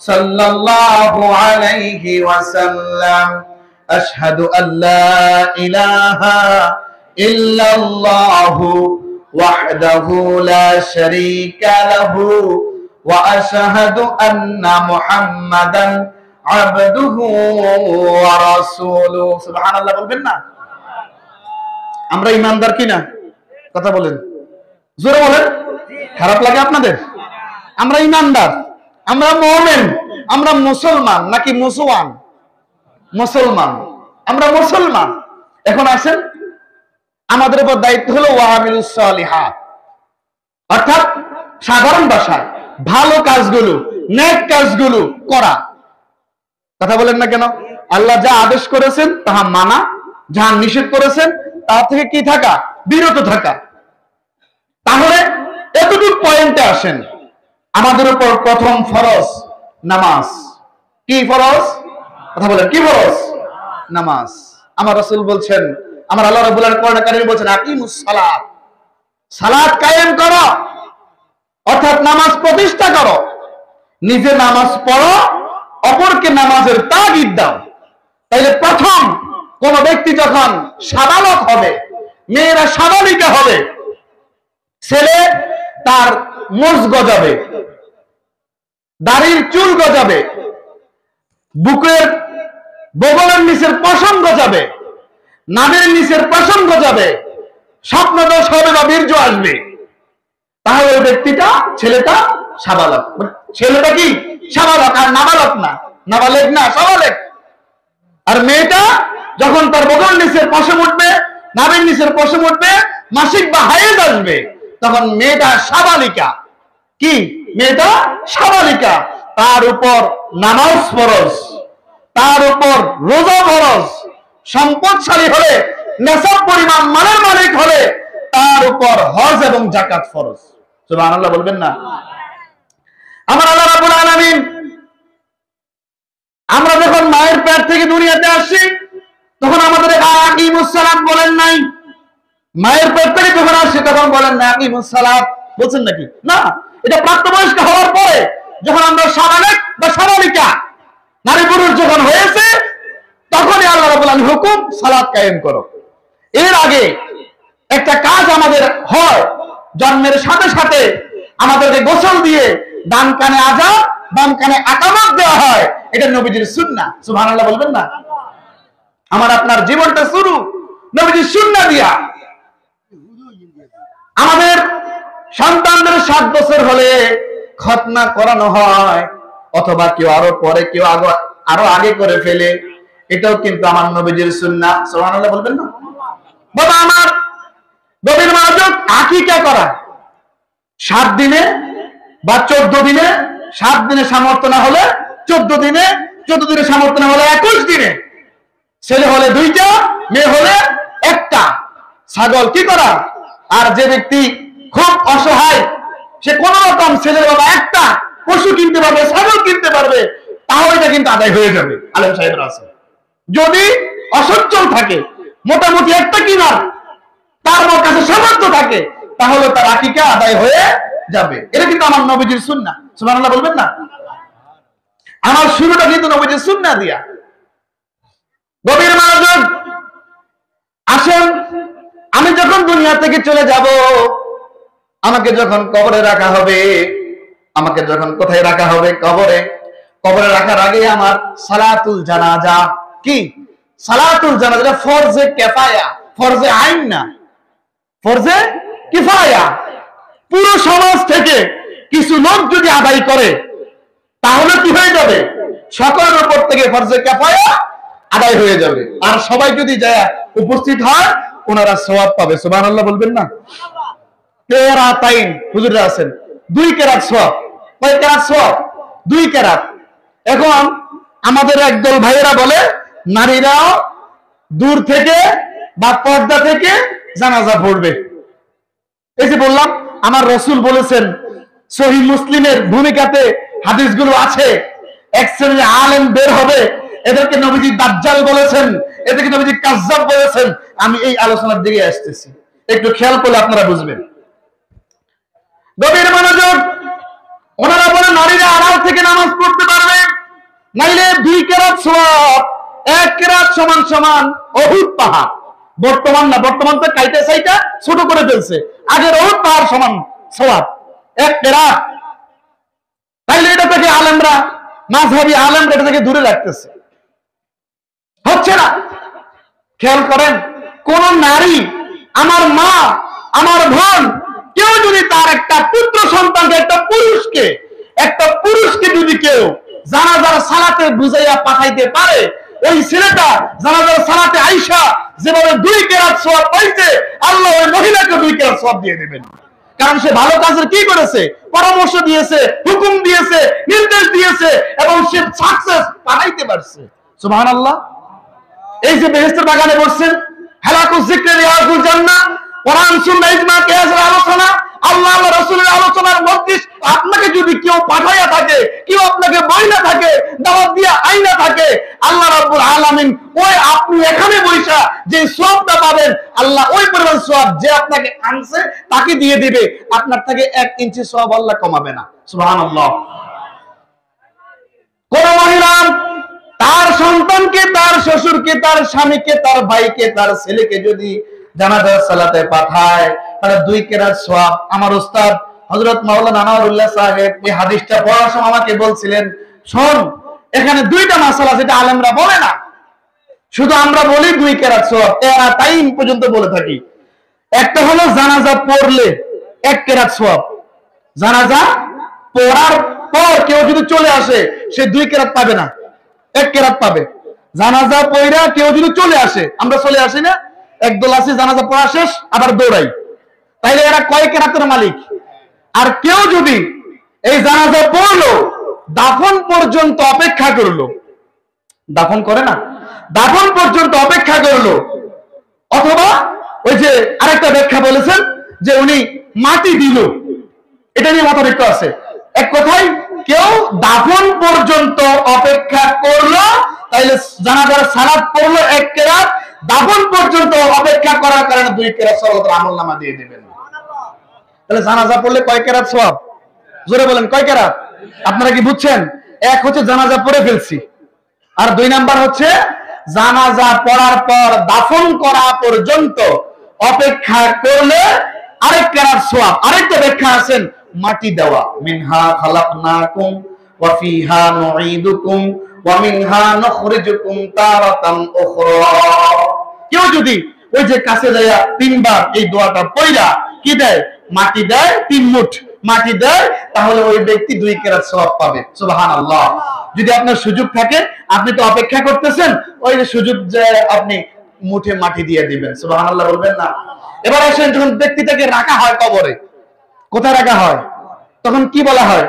সাল্লাল্লাহু আলাইহি ওয়াসাল্লাম, আশহাদু আল্লা ইলাহা ইল্লাল্লাহু ওয়াহদাহু লা শারীকা লাহু ওয়া আশহাদু আন্না মুহাম্মাদান আবদুহু ওয়া রাসূলুহু। সুবহানাল্লাহ বলবেন না? আমরা ঈমানদার কিনা? কথা বলেন, জোরে বলেন। খারাপ লাগে আপনাদের? আমরা ঈমানদার, আমরা মুমিন, আমরা মুসলমান নাকি মুসওয়ান? মুসলমান, আমরা মুসলমান। এখন আসেন, আমাদের উপর দায়িত্ব হলো ওয়া আমিলুস সালিহাত, অর্থাৎ সাধারণ ভাষায় ভালো কাজগুলো, নেক কাজগুলো করা। কথা বলেন না কেন? আল্লাহ যা আদেশ করেছেন তাহা মানা, যা নিষেধ করেছেন তা থেকে কি থাকা, বিরত থাকা। তাহলে এতটুকু পয়েন্টে আসেন, আমাদের উপর প্রথম ফরজ নামাজ। কি ফরজ? কথা বলেন, কি ফরজ? নামাজ। আমার রাসূল বলছেন, আমার আল্লাহ রাব্বুল আলামিন কোরআনে কারিমে বলছেন আকিমুস সালাত, সালাত কায়েম করো, অর্থাৎ নামাজ প্রতিষ্ঠা করো। নিজে নামাজ পড়ো, অপরকে নামাজের তাগিদ দাও। তাইলে প্রথম কোন ব্যক্তি যখন সাবালক হবে, মেয়েরা সাবালিকা হবে, ছেলে তার মোজ গজাবে, দাড়ির চুল গজাবে, বুকের বগলের নিচের পশম গজাবে, নাভির নিচের পশম গজাবে, স্বপ্নদোষ হবে বা বীর্য আসবে। তাহলে ওই ব্যক্তিটা, ছেলেটা সাবালক। ছেলেটা কি সাবালক, আর নাবালক না, নাবালেগ না, সাবালেগ। আর মেয়েটা যখন তার বগল নিচের পশম উঠবে, নাভির নিচের পশম উঠবে, মাসিক বা হায়েজ আসবে, তখন মেয়েটা সাবালিকা। কি? মেয়েটা সাবালিকা। তার উপর নামাজ ফরজ, তার উপর রোজা ফরজ, সম্পদশালী হলে, নেশাব পরিমাণ মালের মালিক হলে তার উপর হজ এবং যাকাত ফরজ। সুবহানাল্লাহ বলবেন না? আমার আল্লাহ রাব্বুল আলামিন, আমরা যখন মায়ের পেট থেকে দুনিয়াতে আসি তখন আমাদের আকিমুস সালাত বলেন নাই। মায়ের পেট থেকে যখন আসি তখন বলেন না আকিমুস সালাত, বলছেন নাকি? না, এটা প্রাপ্তবয়স্ক হওয়ার পরে, যখন আমরা সাবালেক বা সাবালিকা, নারী পুরুষ যখন হয়েছে, তখনই আল্লাহ রাব্বুল আলামিন হুকুম সালাত কায়েম করো। এর আগে একটা কাজ আমাদের হয়, জন্মের সাথে সাথে আমাদেরকে গোসল দিয়ে ডান কানে আযান, বাম কানে ইকামত দেওয়া হয়। এটা নবীজির সুন্নাহ। সুবহানাল্লাহ বলবেন না? আমার আপনার জীবনটা শুরু নবীজির সুন্নাহ দিয়া। আমাদের সন্তানদের 7 বছর হলে খতনা করানো হয়, অথবা কেউ আরো পরে, কেউ আরো আগে করে ফেলে। এটাও কিন্তু আমার নবীজির সুন্নাহ। সুবহানাল্লাহ বলবেন না? বাবা আমার, নবীর মাযুক আকীকা করা 7 দিনে বা 14 দিনে, 7 দিনে সামর্থ্য না হলে 14 দিনে, 14 দিনে সামর্থ্য না হলে 21 দিনে, ছেলে হলে 2টা, মেয়ে হলে 1টা ছাগল কি করা। আর যে ব্যক্তি খুব অসহায়, সে কোন রকম ছেলের বাবা একটা পশু কিনতে পারবে, ছাগল কিনতে পারবে, তাহলে এটা কিন্তু আদায় হয়ে যাবে। আলেম সাহেবরা আছে, যদি অসচ্ছল থাকে, মোটামুটি একটা কিনার তার কাছে সামর্থ্য থাকে, তাহলে তার আকিকা আদায় হয়ে যাবে। এটা কিন্তু আমার নবীজির সুন্নাহ। সুবহানাল্লাহ বলবেন না? আমার শুরুটা কিন্তু নবীজির সুন্নাহ দিয়া। গভীর মনোযোগ। আসেন, আমি যখন দুনিয়া থেকে চলে যাব, আমাকে যখন কবরে রাখা হবে, আমাকে যখন কোথায় রাখা হবে? কবরে। কবরে রাখার আগে আমার সালাতুল জানাজা, কি সালাতুল জানাজা ফরজে কিফায়া, ফরজে আইন না, ফরজে কিফায়া। পুরো সমাজ থেকে কিছু লোক যদি আদায় করে তাহলে কি হয়ে যাবে? সকলের উপর থেকে ফরজে কিফায়া আদায় হয়ে যাবে। আর সবাই যদি যায় উপস্থিত হয়, ওনারা সওয়াব পাবে। সুবহানাল্লাহ বলবেন না? কেরাতাইন হুজুররা আছেন, 2 কেরাত সওয়াব। কয় কেরাত সওয়াব? 2 কেরাত। এখন আমাদের একদল ভাইয়েরা বলে নারীরাও দূর থেকে বা পর্দা থেকে জানাজা পড়বে। এই যে বললাম, আমার রাসূল বলেছেন, সহিহ মুসলিমের ভূমিকাতে হাদিসগুলো আছে, এক শ্রেণীর আলেম বের হবে, এদেরকে নবীজি দাজ্জাল বলেছেন, এদেরকে নবীজি কাজ্জাব বলেছেন। আমি এই আলোচনার দিকে আসতেছি, একটু খেয়াল করলে আপনারা বুঝবেন। গভীর মনোযোগ। ওনারা বলে নারীরা আড়াল থেকে নামাজ পড়তে পারবে, নাইলে 2 কেরাত সওয়াব। 1 কেরাত সমান সমান উহুদ পাহাড়। বর্তমান না, বর্তমান তো কাইটা সাইটা ছোট করে ফেলছে, আগের উহুদ পাহাড় সমান সওয়াব 1 কেরাত। তাইলে এটা থেকে আলেমরা, মাযহাবী আলেমরা এটা থেকে দূরে রাখতেছে, হচ্ছে না। খেয়াল করেন, কোন নারী, আমার মা, আমার বোন, কেউ যদি তার একটা পুত্র সন্তানকে, একটা পুরুষকে যদি কেউ জানাজার সালাতে বুঝাইয়া পাঠাইতে পারে, ওই ছেলেটা জানাজার সালাতে আইসা যেভাবে 2 কেরাত সওয়াব পাইছে, আল্লাহ ওই মহিলাকে 2 কেরাত সওয়াব দিয়ে দেবেন। কারণ সে ভালো কাজের কি করেছে? পরামর্শ দিয়েছে, হুকুম দিয়েছে, নির্দেশ দিয়েছে, এবং সে সাকসেস বানাইতে পারছে। সুবহানাল্লাহ। এই যে বেহেশতের বাগানে বসছেন, হালাকুল যিকরি রিয়াজুল জান্নাহ, কোরআন সুন্নাহ ইজমা কিয়াসের আলোচনা, আল্লাহ আল্লাহ রাসূলের আলোচনার মজলিস, আপনাকে যদি কেউ পাঠাইয়া থাকে, কেউ আপনাকে বইলা থাকে, দাওয়াত দিয়া আইনা থাকে, আল্লাহ রাব্বুল আলামিন ওই আপনি এখানে বইসা যে সওয়াবটা পাবেন, আল্লাহ ওই পরিমাণ সওয়াব যে আপনাকে আনছে তাকে দিয়ে দিবে। আপনার থেকে 1 ইঞ্চি সওয়াব আল্লাহ কমাবে না। সুবহানাল্লাহ। কোন মহিলা তার সন্তানকে, তার শ্বশুরকে, তার স্বামীকে, তার ভাইকে, তার ছেলেকে যদি জানাজার সালাতে পাঠায়, তাহলে 2 কেরাত সওয়াব। আমার উস্তাদ হযরত মাওলানা আনোয়ারুল্লাহ সাহেব এই হাদিসটা পড়ার সময় আমাকে বলছিলেন, শোন, এখানে 2টা মাসালা যেটা আলেমরা বলে না, শুধু আমরা বলি 2 কেরাত সওয়াব, কেরাতাইন পর্যন্ত বলে থাকি। একটা হলো জানাজা পড়লে 1 কেরাত সওয়াব, জানাজা পড়ার পর কেউ যদি চলে আসে সে 2 কেরাত পাবে না, 1 কেরাত পাবে। জানাজা পড়া কেউ যদি চলে আসে, আমরা চলে আসি না, একদল আছে জানাজা পড়া শেষ আবার দৌড়াই, তাইলে এরা কয় কেরাতের মালিক? আর কেউ যদি এই জানাজা পড়লো, দাফন পর্যন্ত অপেক্ষা করলো, দাফন করে না, দাফন পর্যন্ত অপেক্ষা করলো, অথবা ওই যে আরেকটা ব্যাখ্যা বলেছেন যে উনি মাটি দিল, এটা নিয়ে মতবিক্র আছে। এক কথায় কেউ দাফন পর্যন্ত অপেক্ষা করলো, তাইলে জানাজার সালাত পড়লো 1 কেরাত, দাফন পর্যন্ত অপেক্ষা করার কারণে 2 কেরাত সওয়াবের আমলনামা দিয়ে দিবেন। তাহলে জানাজা পড়লে কয় কেরাত সওয়াব? জোরে বলেন, কয় কেরাত? আপনারা কি বুঝছেন? এক হচ্ছে জানাজা পড়ে ফেলছি, আর 2 নাম্বার হচ্ছে জানাজা পড়ার পর দাফন করা পর্যন্ত অপেক্ষা করলে আরেক কেরাত সওয়াব। আরেকটা ব্যাখ্যা আছেন মাটি দেওয়া, মিনহা খালাকনাকুম ওয়া ফিহা নুঈদুকুম ওয়া মিনহা নুখরিজুকুম তারাতান উখরা। কেউ যদি ওই যে কাছে যায়া 3 বার এই দোয়াটা পড়া কি দেয়? মাটি দেয়, 3 মুঠ মাটি দেয়, তাহলে ওই ব্যক্তি 2 কেরাত সওয়াব পাবে। সুবহানাল্লাহ। যদি আপনার সুযোগ থাকে, আপনি তো অপেক্ষা করতেছেন, ওই যে সুযোগ যে আপনি মুঠে মাটি দিয়ে দিবেন। সুবহানাল্লাহ বলবেন না? এবার আসেন, যখন ব্যক্তিটাকে রাখা হয় কবরে, কোথায় রাখা হয়? তখন কি বলা হয়?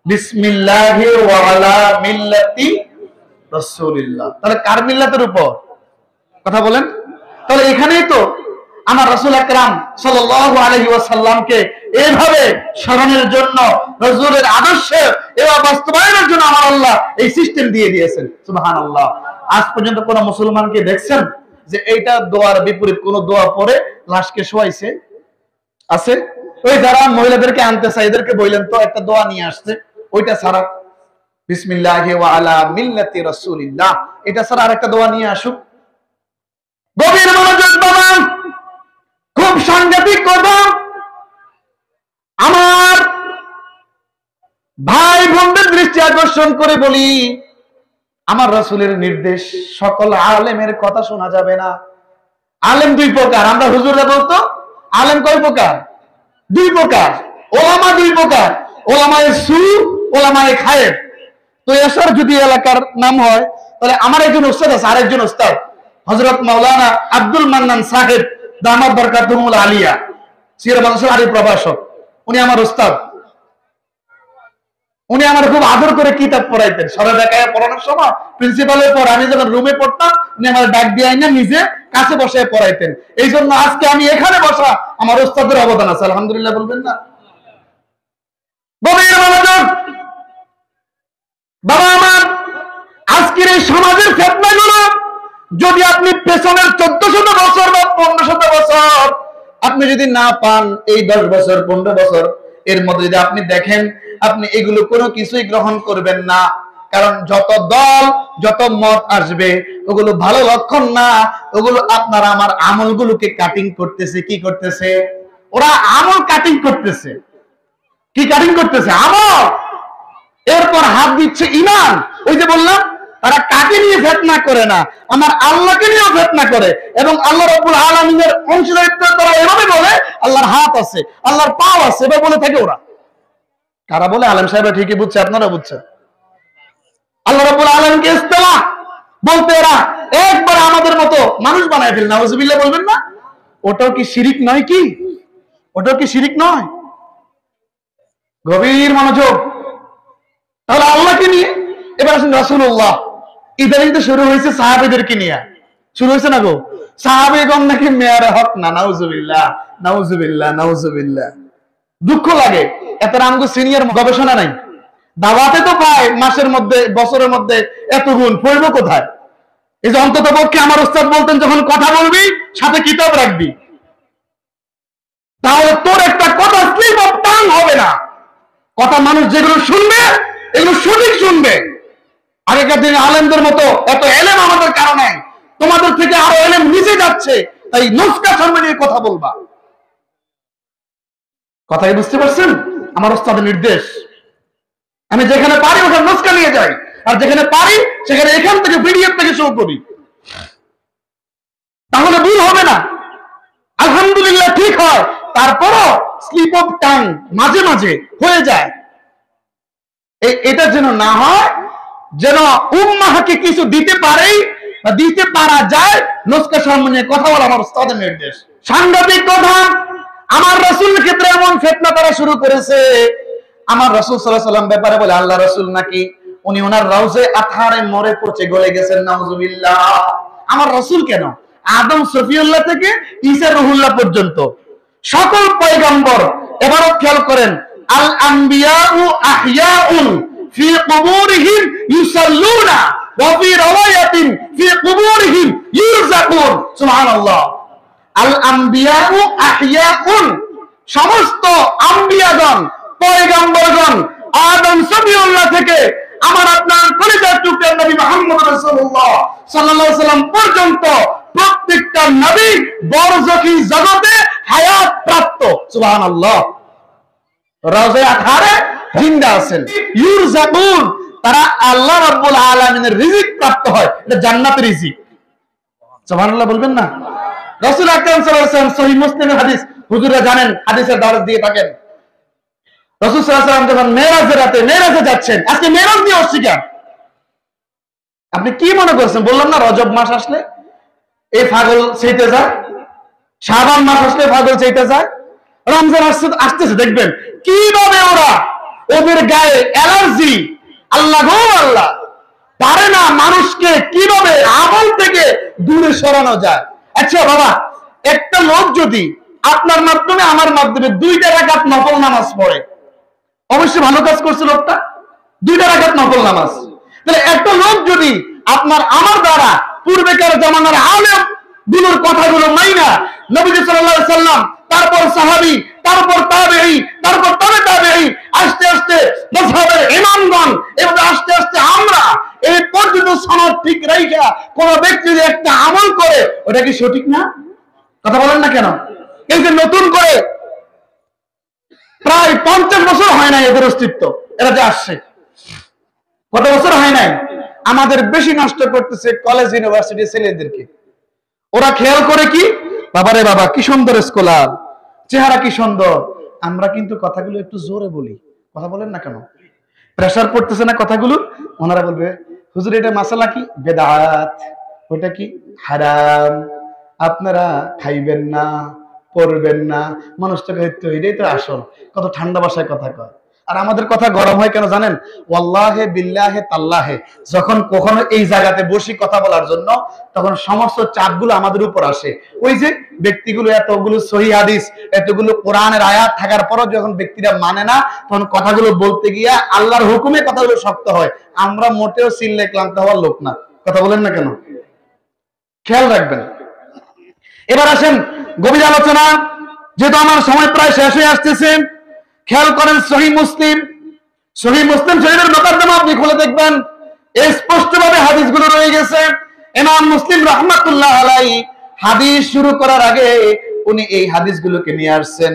বিসমিল্লাহি ওয়া আলা মিল্লাতি রাসূলিল্লাহ। তাহলে কার মিল্লাতের উপর কথা বলেন? তাহলে এখানেই তো আমার রাসূল আকরাম সাল্লাল্লাহু আলাইহি ওয়াসাল্লামকে এইভাবে স্মরণের জন্য, রাসূলের আদর্শ এবার বাস্তবায়নের জন্য আমার আল্লাহ এই সিস্টেম দিয়ে দিয়েছেন। সুবহানাল্লাহ। আজ পর্যন্ত কোন মুসলমানকে দেখছেন যে এইটা দোয়ার বিপরীত কোন দোয়া পড়ে লাশকে শোয়াইছে? আছে? ওই যারা মহিলাদেরকে আনতে চায় এদেরকে বললেন তো একটা দোয়া নিয়ে আসছে, ওইটা ছাড়া বিসমিল্লাহি ওয়া আলা মিল্লাতি রাসূলিল্লাহ, এটা ছাড়া আরেকটা দোয়া নিয়ে আসুক। গভীর মনোযোগ বাবা, খুব সাংঘাতিক কথা। আমার ভাই বোনদের দৃষ্টি আকর্ষণ করে বলি, আমার রাসূলের নির্দেশ সকল আলেমের কথা শোনা যাবে না। আলেম দুই প্রকার, আমরা হুজুররা বলতো আলেম কয় প্রকার? দুই প্রকার। ওলামা দুই প্রকার, ওলামায়ে সু, ওলামায়ে খায়ের। তো এসর যদি এলাকার নাম হয় তাহলে আমার একজন উস্তাদ আছে, আরেকজন উস্তাদ হযরত মাওলানা আব্দুল মান্নান সাহেব দামাত বরকাতুহুল আলিয়া, সিরাত মাদ্রাসার আলী প্রভাষক, উনি আমার উস্তাদ। উনি আমার খুব আদর করে কিতাব পড়াইতেন। সরে দেখায় পড়ানোর সময় প্রিন্সিপালের পর আমি যখন রুমে পড়তাম উনি আমার ডাক দিয়ে আইনা নিজে কাছে বসে পড়াইতেন। এই জন্য আজকে আমি এখানে বসা আমার উস্তাদের অবদান আছে, আলহামদুলিল্লাহ বলবেন না? গভীর মনোযোগ বাবা আমার, আজকের এই সমাজের ফিতনাগুলো যদি আপনি পেছনের 1400 বছর বা 1500 বছর আপনি যদি না পান, এই 10 বছর 15 বছর এর মধ্যে যদি আপনি দেখেন, আপনি এগুলো কোনো কিছুই গ্রহণ করবেন না। কারণ যত দল যত মত আসবে ওগুলো ভালো লক্ষণ না, ওগুলো আপনার আমার আমলগুলোকে কাটিং করতেছে। কি করতেছে? ওরা আমল কাটিং করতেছে। কি কাটিং করতেছে? আমল। এরপর হাত দিচ্ছে ঈমান। ওই যে বললাম, তারা কাকে নিয়ে ফিতনা করে না, আমার আল্লাহকে নিয়েও ফিতনা করে। এবং আল্লাহ রাব্বুল আলামিনের অংশীদারিত্ব তারা এভাবে বলে আল্লাহর হাত আছে, আল্লাহর পাও আছে, এভাবে বলে থাকে ওরা। কারা বলে? আলেম সাহেবরা ঠিকই বুঝছে, আপনারা বুঝছেন। আল্লাহ রাব্বুল আলামিনকে ইস্তেওয়া বলতে এরা একবার আমাদের মতো মানুষ বানায় ফেলে। নাউজুবিল্লাহ বলবেন না? ওটাও কি শিরিক নয়? কি ওটাও কি শিরিক নয়? গভীর মনোযোগ। তাহলে আল্লাহকে নিয়ে এবার আসেন রাসূলুল্লাহ। ইদানিং তো শুরু হয়েছে সাহাবীদেরকে নিয়ে, শুরু হয়েছে না গো? সাহাবীগণ নাকি মেয়ারে হক না। নাউজুবিল্লাহ, নাউজুবিল্লাহ, নাউজুবিল্লাহ। দুঃখ লাগে, এত আমগো সিনিয়র গবেষণা নাই। দাওয়াতে তো পায় মাসের মধ্যে বছরের মধ্যে এত গুণ, পড়বো কোথায়? এই যে অন্তত পক্ষে আমার উস্তাদ বলতেন যখন কথা বলবি সাথে কিতাব রাখবি, তাহলে তোর একটা কথা স্লিপ অফ টাং হবে না। কথা মানুষ যেগুলো শুনবে এগুলো সঠিক শুনবে। আগেকার দিনে আলেমদের মতো এত এলেম আমাদের কারণে, তোমাদের থেকে আরো এলেম নিচে যাচ্ছে, তাই নুসকা শর্মা নিয়ে কথা বলবা। কথাই বুঝতে পারছেন? আমার ওস্তাদের নির্দেশ, আমি যেখানে পারি ওখানে নুসকা নিয়ে যাই, আর যেখানে পারি সেখানে এখান থেকে পিডিএফ থেকে শো করি, তাহলে ভুল হবে না। আলহামদুলিল্লাহ ঠিক হয়, তারপরও স্লিপ অফ টাং মাঝে মাঝে হয়ে যায়। এটা যেন না হয়, যেন উম্মাহকে কিছু দিতে পারেই বা দিতে পারা যায়, নুসকা শর্মা নিয়ে কথা বলা আমার ওস্তাদের নির্দেশ। সাংঘাতিক কথা, আমার রাসূলের ক্ষেত্রে এমন ফিতনা তারা শুরু করেছে। আমার রাসূল সাল্লাল্লাহু আলাইহি ওয়াসাল্লাম ব্যাপারে বলে আল্লাহ রাসূল নাকি উনি ওনার রওজে আতহারে মরে পচে গলে গেছেন। নাউজুবিল্লাহ। আমার রাসূল কেন, আদম সফিউল্লাহ থেকে ঈসা রুহুল্লাহ পর্যন্ত সকল পয়গম্বর, এবারও খেয়াল করেন, আল আম্বিয়াউ আহইয়াউন ফি কুবুরিহিম ইউসাল্লুনা ওয়া ফি রাওয়ায়াতিন ফি কুবুরিহিম ইউরযাকুন। সুবহানাল্লাহ। আল আম্বিয়াউ আহইয়াউন, সমস্ত আম্বিয়াগণ পয়গম্বরগণ আদম সফিউল্লাহ থেকে আমার আপনার কলিজার টুকরা নবী মুহাম্মদ রাসূলুল্লাহ সাল্লাল্লাহু আলাইহি ওয়াসাল্লাম পর্যন্ত প্রত্যেকটা নবী বরজখী জগতে হায়াত প্রাপ্ত। সুবহানাল্লাহ। রওজা আতহারে জিন্দা আছেন। ইউরযাকুন, তারা আল্লাহ রাব্বুল আলামিনের রিজিক প্রাপ্ত হয়, এটা জান্নাতের রিজিক। সুবহানাল্লাহ বলবেন না? রাসূল আকরাম সাল্লাল্লাহু আলাইহি ওয়াসাল্লাম সহিহ মুসলিমের হাদিস, হুজুররা জানেন হাদিসের দরজ দিয়ে থাকেন। রাসূল সাল্লাল্লাহু আলাইহি ওয়াসাল্লাম যখন মেরাজের রাতে মেরাজে যাচ্ছেন, আজকে মেরাজ নিয়ে অস্বীকার। আপনি কি মনে করছেন? বললাম না রজব মাস আসলে এই পাগল চাইতে যায়, শাবান মাস আসলে পাগল চাইতে যায়, রমজান আসতেছে দেখবেন কিভাবে ওরা, ওদের গায়ে অ্যালার্জি, আল্লাহ গো আল্লাহ, পারে না মানুষকে কিভাবে আমল থেকে দূরে সরানো যায়। আচ্ছা বাবা, একটা লোক যদি আপনার মাধ্যমে আমার মাধ্যমে 2টা রাকাত নফল নামাজ পড়ে, অবশ্যই ভালো কাজ করছে লোকটা, 2টা রাকাত নফল নামাজ। তাহলে একটা লোক যদি আপনার আমার দ্বারা পূর্বেকার জামানার আলেম গুলোর কথাগুলো মাইনা নবী সাল্লাল্লাহু আলাইহি সাল্লাম, তারপর সাহাবী, তারপর তাবেঈ, তারপর তবে তাবেঈ, আস্তে আস্তে মাযহাবের ইমামগণ, এবং আস্তে আস্তে আমরা এই পর্যন্ত সনদ ঠিক রাইখা কোন ব্যক্তি যদি একটা আমল করে, ওটা কি সঠিক না? কথা বলেন না কেন? এই যে নতুন করে প্রায় 50 বছর হয় নাই এদের অস্তিত্ব, এরা যে আসছে, কত বছর হয় নাই? আমাদের বেশি নষ্ট করতেছে কলেজ ইউনিভার্সিটি ছেলেদেরকে। ওরা খেয়াল করে কি, বাবারে বাবা কি সুন্দর স্কলার, চেহারা কি সুন্দর। আমরা কিন্তু কথাগুলো একটু জোরে বলি, কথা বলেন না কেন? প্রেসার পড়তেছে না কথাগুলো, ওনারা বলবে হুজুর এটা মাসালা কি, বেদাত, ওটা কি হারাম, আপনারা খাইবেন না, পড়বেন না। মানুষটাকে হয়তো এটাই তো আসল, কত ঠান্ডা ভাষায় কথা কয়। আর আমাদের কথা গরম হয় কেন জানেন? ওয়াল্লাহে বিল্লাহে তাল্লাহে, যখন কখনো এই জায়গাতে বসি কথা বলার জন্য, তখন সমস্ত চাপগুলো আমাদের উপর আসে। ওই যে ব্যক্তিগুলো এতগুলো সহিহ হাদিস, এতগুলো কোরআনের আয়াত থাকার পরও যখন ব্যক্তিরা মানে না, তখন কথাগুলো বলতে গিয়া আল্লাহর হুকুমে কথাগুলো শক্ত হয়। আমরা মোটেও চিল্লে ক্লান্ত হওয়ার লোক না, কথা বলেন না কেন? খেয়াল রাখবেন। এবার আসেন গভীর আলোচনা, যেহেতু আমার সময় প্রায় শেষ হয়ে আসতেছে। খেয়াল করেন সহিহ মুসলিম শরীফের মুকদ্দমা আপনি খুলে দেখবেন, স্পষ্টভাবে হাদিসগুলো রয়ে গেছে। ইমাম মুসলিম রাহমাতুল্লাহ আলাইহি হাদিস শুরু করার আগে উনি এই হাদিসগুলোকে নিয়ে আসছেন।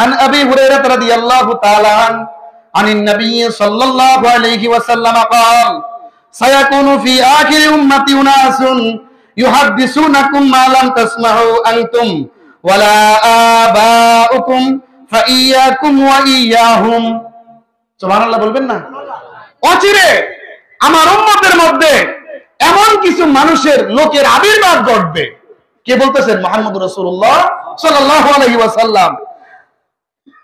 আন আবি হুরায়রা রাদিয়াল্লাহু তাআলা আনিন নবী সাল্লাল্লাহু আলাইহি ওয়াসাল্লাম قال সায়াকুনু ফি আখির উম্মতি উনাসুন ইউহাদ্দিসুনাকুম মা লাম তাসমাউ আনতুম ওয়ালা আবাউকুম ফাইয়াকুম ওয়া ইয়াহুম। সুবহানাল্লাহ বলবেন না? অচিরে আমার উম্মতের মধ্যে এমন কিছু মানুষের লোকের আবির্ভাব ঘটবে। কে বলতেছেন? মুহাম্মদুর রাসূলুল্লাহ সাল্লাল্লাহু আলাইহি ওয়াসাল্লাম।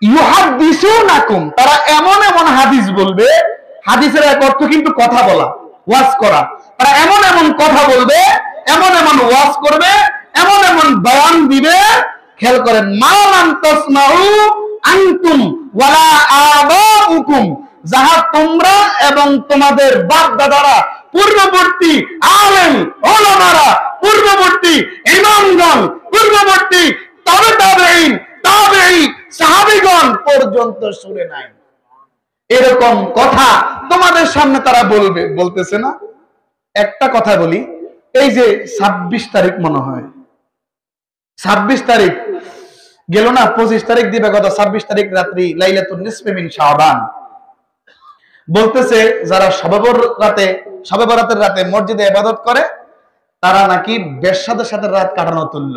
ইউহাদ্দিসুনাকুম, তারা এমন এমন হাদিস বলবে, হাদিসের এক অর্থ কিন্তু কথা বলা, ওয়াজ করা। তারা এমন এমন কথা বলবে, এমন এমন ওয়াজ করবে, এমন এমন বয়ান দিবে, খেয়াল করেন, মা লাম তাসমাউ আনতুম ওয়ালা আবাউকুম, যাহা তোমরা এবং তোমাদের বাপ দাদারা, পূর্ববর্তী আলেম ওলামারা, পূর্ববর্তী ইমামগণ, পূর্ববর্তী তবে তাবেঈন, তাবেঈ, সাহাবীগণ পর্যন্ত শুনে নাই। এরকম কথা তোমাদের সামনে তারা বলবে। বলতেছে না? একটা কথা বলি, এই যে 26 তারিখ মনে হয়, 26 তারিখ গেল না, 25 তারিখ দিবে গত 26 তারিখ রাত্রি লাইলাতুন নিসফে মিন শাবান। বলতেছে যারা শবে বরাতের রাতে মসজিদে ইবাদত করে, তারা নাকি বেশ্যাদের সাথে রাত কাটানো তুল্য।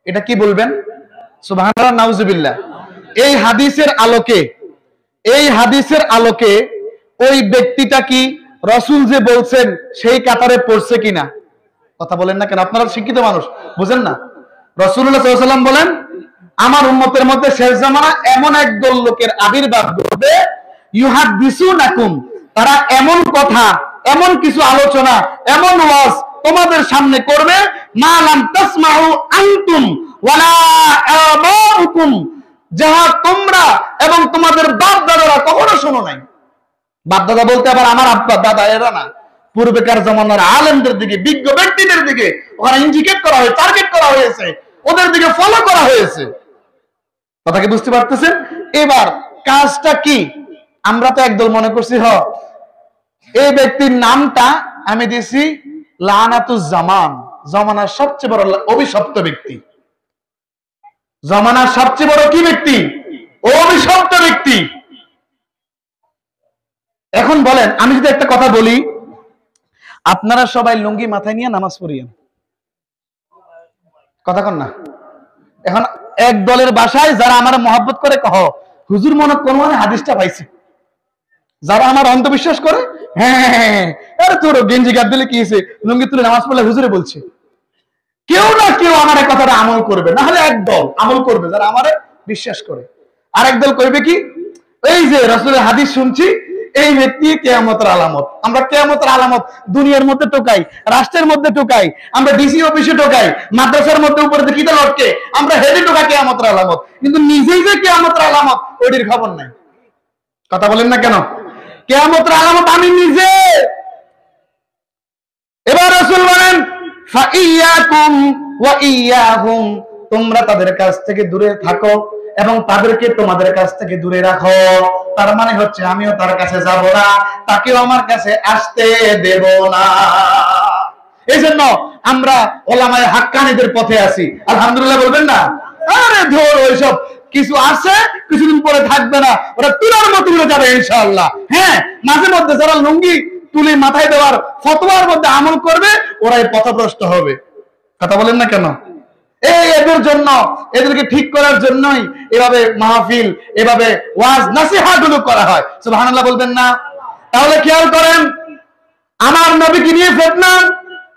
এটা কি বলবেন? সুবহানাল্লাহ, নাউজুবিল্লাহ। এই হাদিসের আলোকে ওই ব্যক্তিটা কি রাসূল যে বলছেন সেই কাতারে পড়ছে কিনা? কথা বলেন না কেন? আপনারা শিক্ষিত মানুষ, বুঝেন না? রাসূলুল্লাহ সাল্লাল্লাহু আলাইহি ওয়াসাল্লাম বলেন, আমার উম্মতের মধ্যে শেষ জামানা এমন একদল লোকের আবির্ভাব ঘটবে, ইউহাদ্দিসুনাকুম, তারা এমন কথা, এমন কিছু আলোচনা, এমন ওয়াজ তোমাদের সামনে করবে, মা লাম তাসমাউ আনতুম ওয়ালা আবাউকুম, যাহা তোমরা এবং তোমাদের বাপ দাদারা কখনো শোনো নাই। বাপ দাদা বলতে আবার আমার আব্বা দাদা এরা না, পূর্বেকার জামানার আলেমদের দিকে, বিজ্ঞ ব্যক্তিদের দিকে ওখানে ইন্ডিকেট করা হয়েছে, টার্গেট করা হয়েছে, ওদের দিকে ফলো করা হয়েছে। কথা কি বুঝতে পারতেছেন? এবার কাজটা কি? আমরা তো একদল মনে করছি, এই ব্যক্তির নামটা আমি দিছি লানাতুজ জামান, জামানার সবচেয়ে বড় অভিশপ্ত ব্যক্তি। জামানার সবচেয়ে বড় কি ব্যক্তি? অভিশপ্ত ব্যক্তি। এখন বলেন, আমি যদি একটা কথা বলি, আপনারা সবাই লুঙ্গি মাথায় নিয়ে নামাজ পড়িয়েন, কথা কন না? এখন এক দলের বাসায় যারা আমার মহব্বত করে কহ, হুজুর মনে কোন হাদিসটা পাইছে। যারা আমার অন্ধবিশ্বাস করে, হ্যাঁ আরে তোর গেঞ্জি গাদ দিলে কি হয়েছে, লুঙ্গি তুলে নামাজ পড়লে হুজুরে বলছে। কেউ না কেউ আমার কথাটা আমল করবে, না হলে একদল আমল করবে যারা আমারে বিশ্বাস করে। আরেক দল করবে কি, এই যে রাসূলের হাদিস শুনছি, এই ব্যক্তি কিয়ামতের আলামত। আমরা কিয়ামতের আলামত দুনিয়ার মধ্যে টোকাই, রাষ্ট্রের মধ্যে টোকাই, আমরা ডিসি অফিসে টোকাই, মাদ্রাসার মধ্যে উপরে দেখি তো লটকে আমরা হেডে টোকা কিয়ামতের আলামত, কিন্তু নিজেই যে কিয়ামতের আলামত ওটির খবর নাই। কথা বলেন না কেন? কিয়ামতের আলামত আমি নিজে। এবার রাসূল বলেন ফাইয়াকুম ওয়া ইয়াহুম, তোমরা তাদের কাছ থেকে দূরে থাকো এবং তাদেরকে তোমাদের কাছ থেকে দূরে রাখো। তার মানে হচ্ছে আমিও তার কাছে যাব না, তাকেও আমার কাছে আসতে দেব না। এই জন্য আমরা ওলামায়ে হাক্কানীদের পথে আছি, আলহামদুলিল্লাহ বলবেন না? আরে ধর ওইসব কিছু আছে, কিছুদিন পরে থাকবে না, ওরা তুলার মতো উড়ে যাবে ইনশাআল্লাহ। হ্যাঁ, মাঝে মধ্যে যারা লুঙ্গি তুলে মাথায় দেওয়ার ফতোয়ার মধ্যে আমল করবে ওরাই পথভ্রষ্ট হবে। কথা বলেন না কেন? এদের জন্য, এদেরকে ঠিক করার জন্যই এভাবে মাহফিল, এভাবে ওয়াজ নাসিহত গুলো করা হয়। সুবহানাল্লাহ বলবেন না? তাহলে খেয়াল করেন, আমার নবীকে নিয়ে ফিতনা,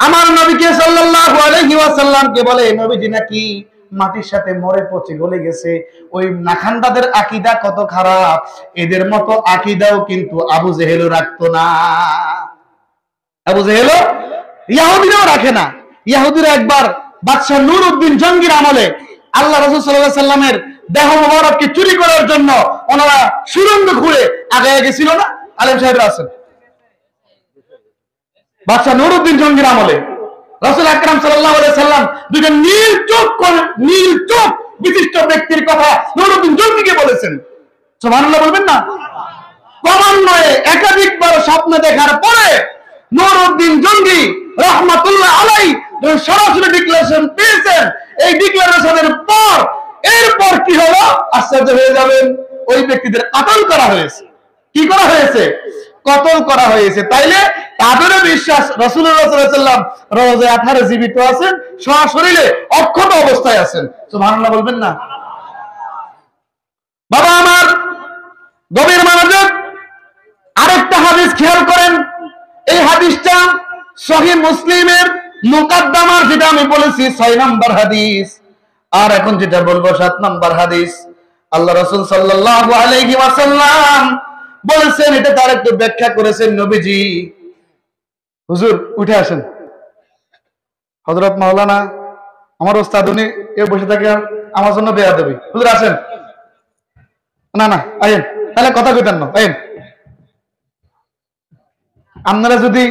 আমার নবীকে সাল্লাল্লাহু আলাইহি ওয়াসাল্লামকে বলে নবীজি নাকি মাটির সাথে মরে পচে গলে গেছে। ওই নাখান্দাদের আকীদা কত খারাপ, এদের মতো আকীদাও কিন্তু আবু জেহেলও রাখতো না। আবু জেহেলও, ইহুদিরাও রাখে না। ইহুদিরা একবার বাদশা নুরউদ্দিন জঙ্গির আমলে আল্লাহ রাসূল সাল্লাল্লাহু আলাইহি ওয়াসাল্লামের দেহ মোবারককে চুরি করার জন্য ওনারা সুরঙ্গ খুঁড়ে আগায় গেছিল না? আলেম সাহেবরা আছেন। বাদশা নুরউদ্দিন জঙ্গির আমলে রাসূল আকরাম সাল্লাল্লাহু আলাইহি ওয়াসাল্লাম দুইটা নীল চোখ বিশিষ্ট ব্যক্তির কথা নুরউদ্দিন জঙ্গিকে বলেছেন। সুবহানাল্লাহ বলবেন না? ক্রমান্বয়ে একাধিকবার স্বপ্ন দেখার পরে নুরউদ্দিন জঙ্গি রাহমাতুল্লাহ আলাইহি সরাসরি ডিক্লারেশন পেয়েছেন। এই ডিক্লারেশনের পর এরপর কি হলো আশ্চর্য হয়ে যাবেন, ওই ব্যক্তিদের কতল করা হয়েছে। কি করা হয়েছে? কতল করা হয়েছে। তাইলে তাদেরও বিশ্বাস রাসূলুল্লাহ সাল্লাল্লাহু আলাইহি ওয়াসাল্লাম রওজা 18 জীবিত আছেন, শরীরে অক্ষত অবস্থায় আছেন। সুবহানাল্লাহ বলবেন না? বাবা আমার গভীর মনোযোগ, আরেকটা হাদিস খেয়াল করেন। এই হাদিসটা সহিহ মুসলিমের মুকাদ্দামার, যেটা আমি বলেছি 6 নম্বর হাদিস, আর এখন যেটা বলবো 7 নম্বর হাদিস। আল্লাহ রাসূল সাল্লাল্লাহু আলাইহি ওয়াসাল্লাম বলেছেন, এটা তার একটু ব্যাখ্যা করেছেন নবীজি। হুজুর উঠে আসেন, হযরত মাওলানা আমার ওস্তাদ, উনি এ বসে থাকে আমার জন্য বেয়াদবি। হুজুর আসেন। না না আইন, তাহলে কথা কইতেন না, আইন। আপনারা যদি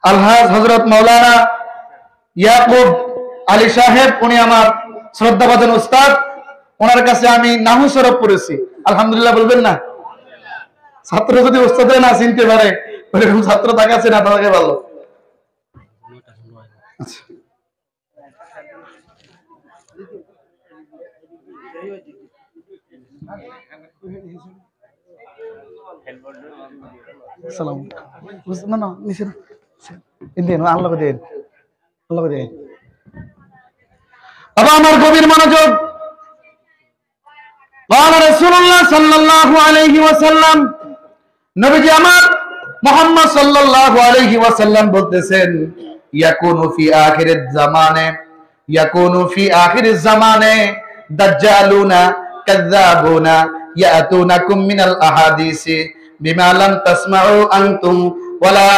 আলহাজ হযরত মাওলানা ইয়াকুব আলী সাহেব, উনি আমার শ্রদ্ধাভাজন উস্তাদ, ওনার কাছে আমি নাহু সরফ পড়েছি, আলহামদুলিল্লাহ বলবেন না? ছাত্র যদি উস্তাদের না চিনতে পারে, ওরকম ছাত্র তাকে আছে না তাকে ভালো। আচ্ছা, সালাম না না নিচে দেন, আল্লাহ দেন, আল্লাহ দেন। বাবা আমার গভীর মনোযোগ, রাসূলুল্লাহ সাল্লাল্লাহু আলাইহি ওয়াসাল্লাম, নবীজি আমার মুহাম্মদ সাল্লাল্লাহু আলাইহি ওয়াসাল্লাম বলতেছেন, ইয়াকুনু ফি আখিরিজ জামানে, ইয়াকুনু ফি আখিরিজ জামানে দাজ্জালুনা কাযাবুনা ইয়াতুনাকুম মিনাল আহাদিসি বিমা লাম তাসমাউ আনতুম ওয়ালা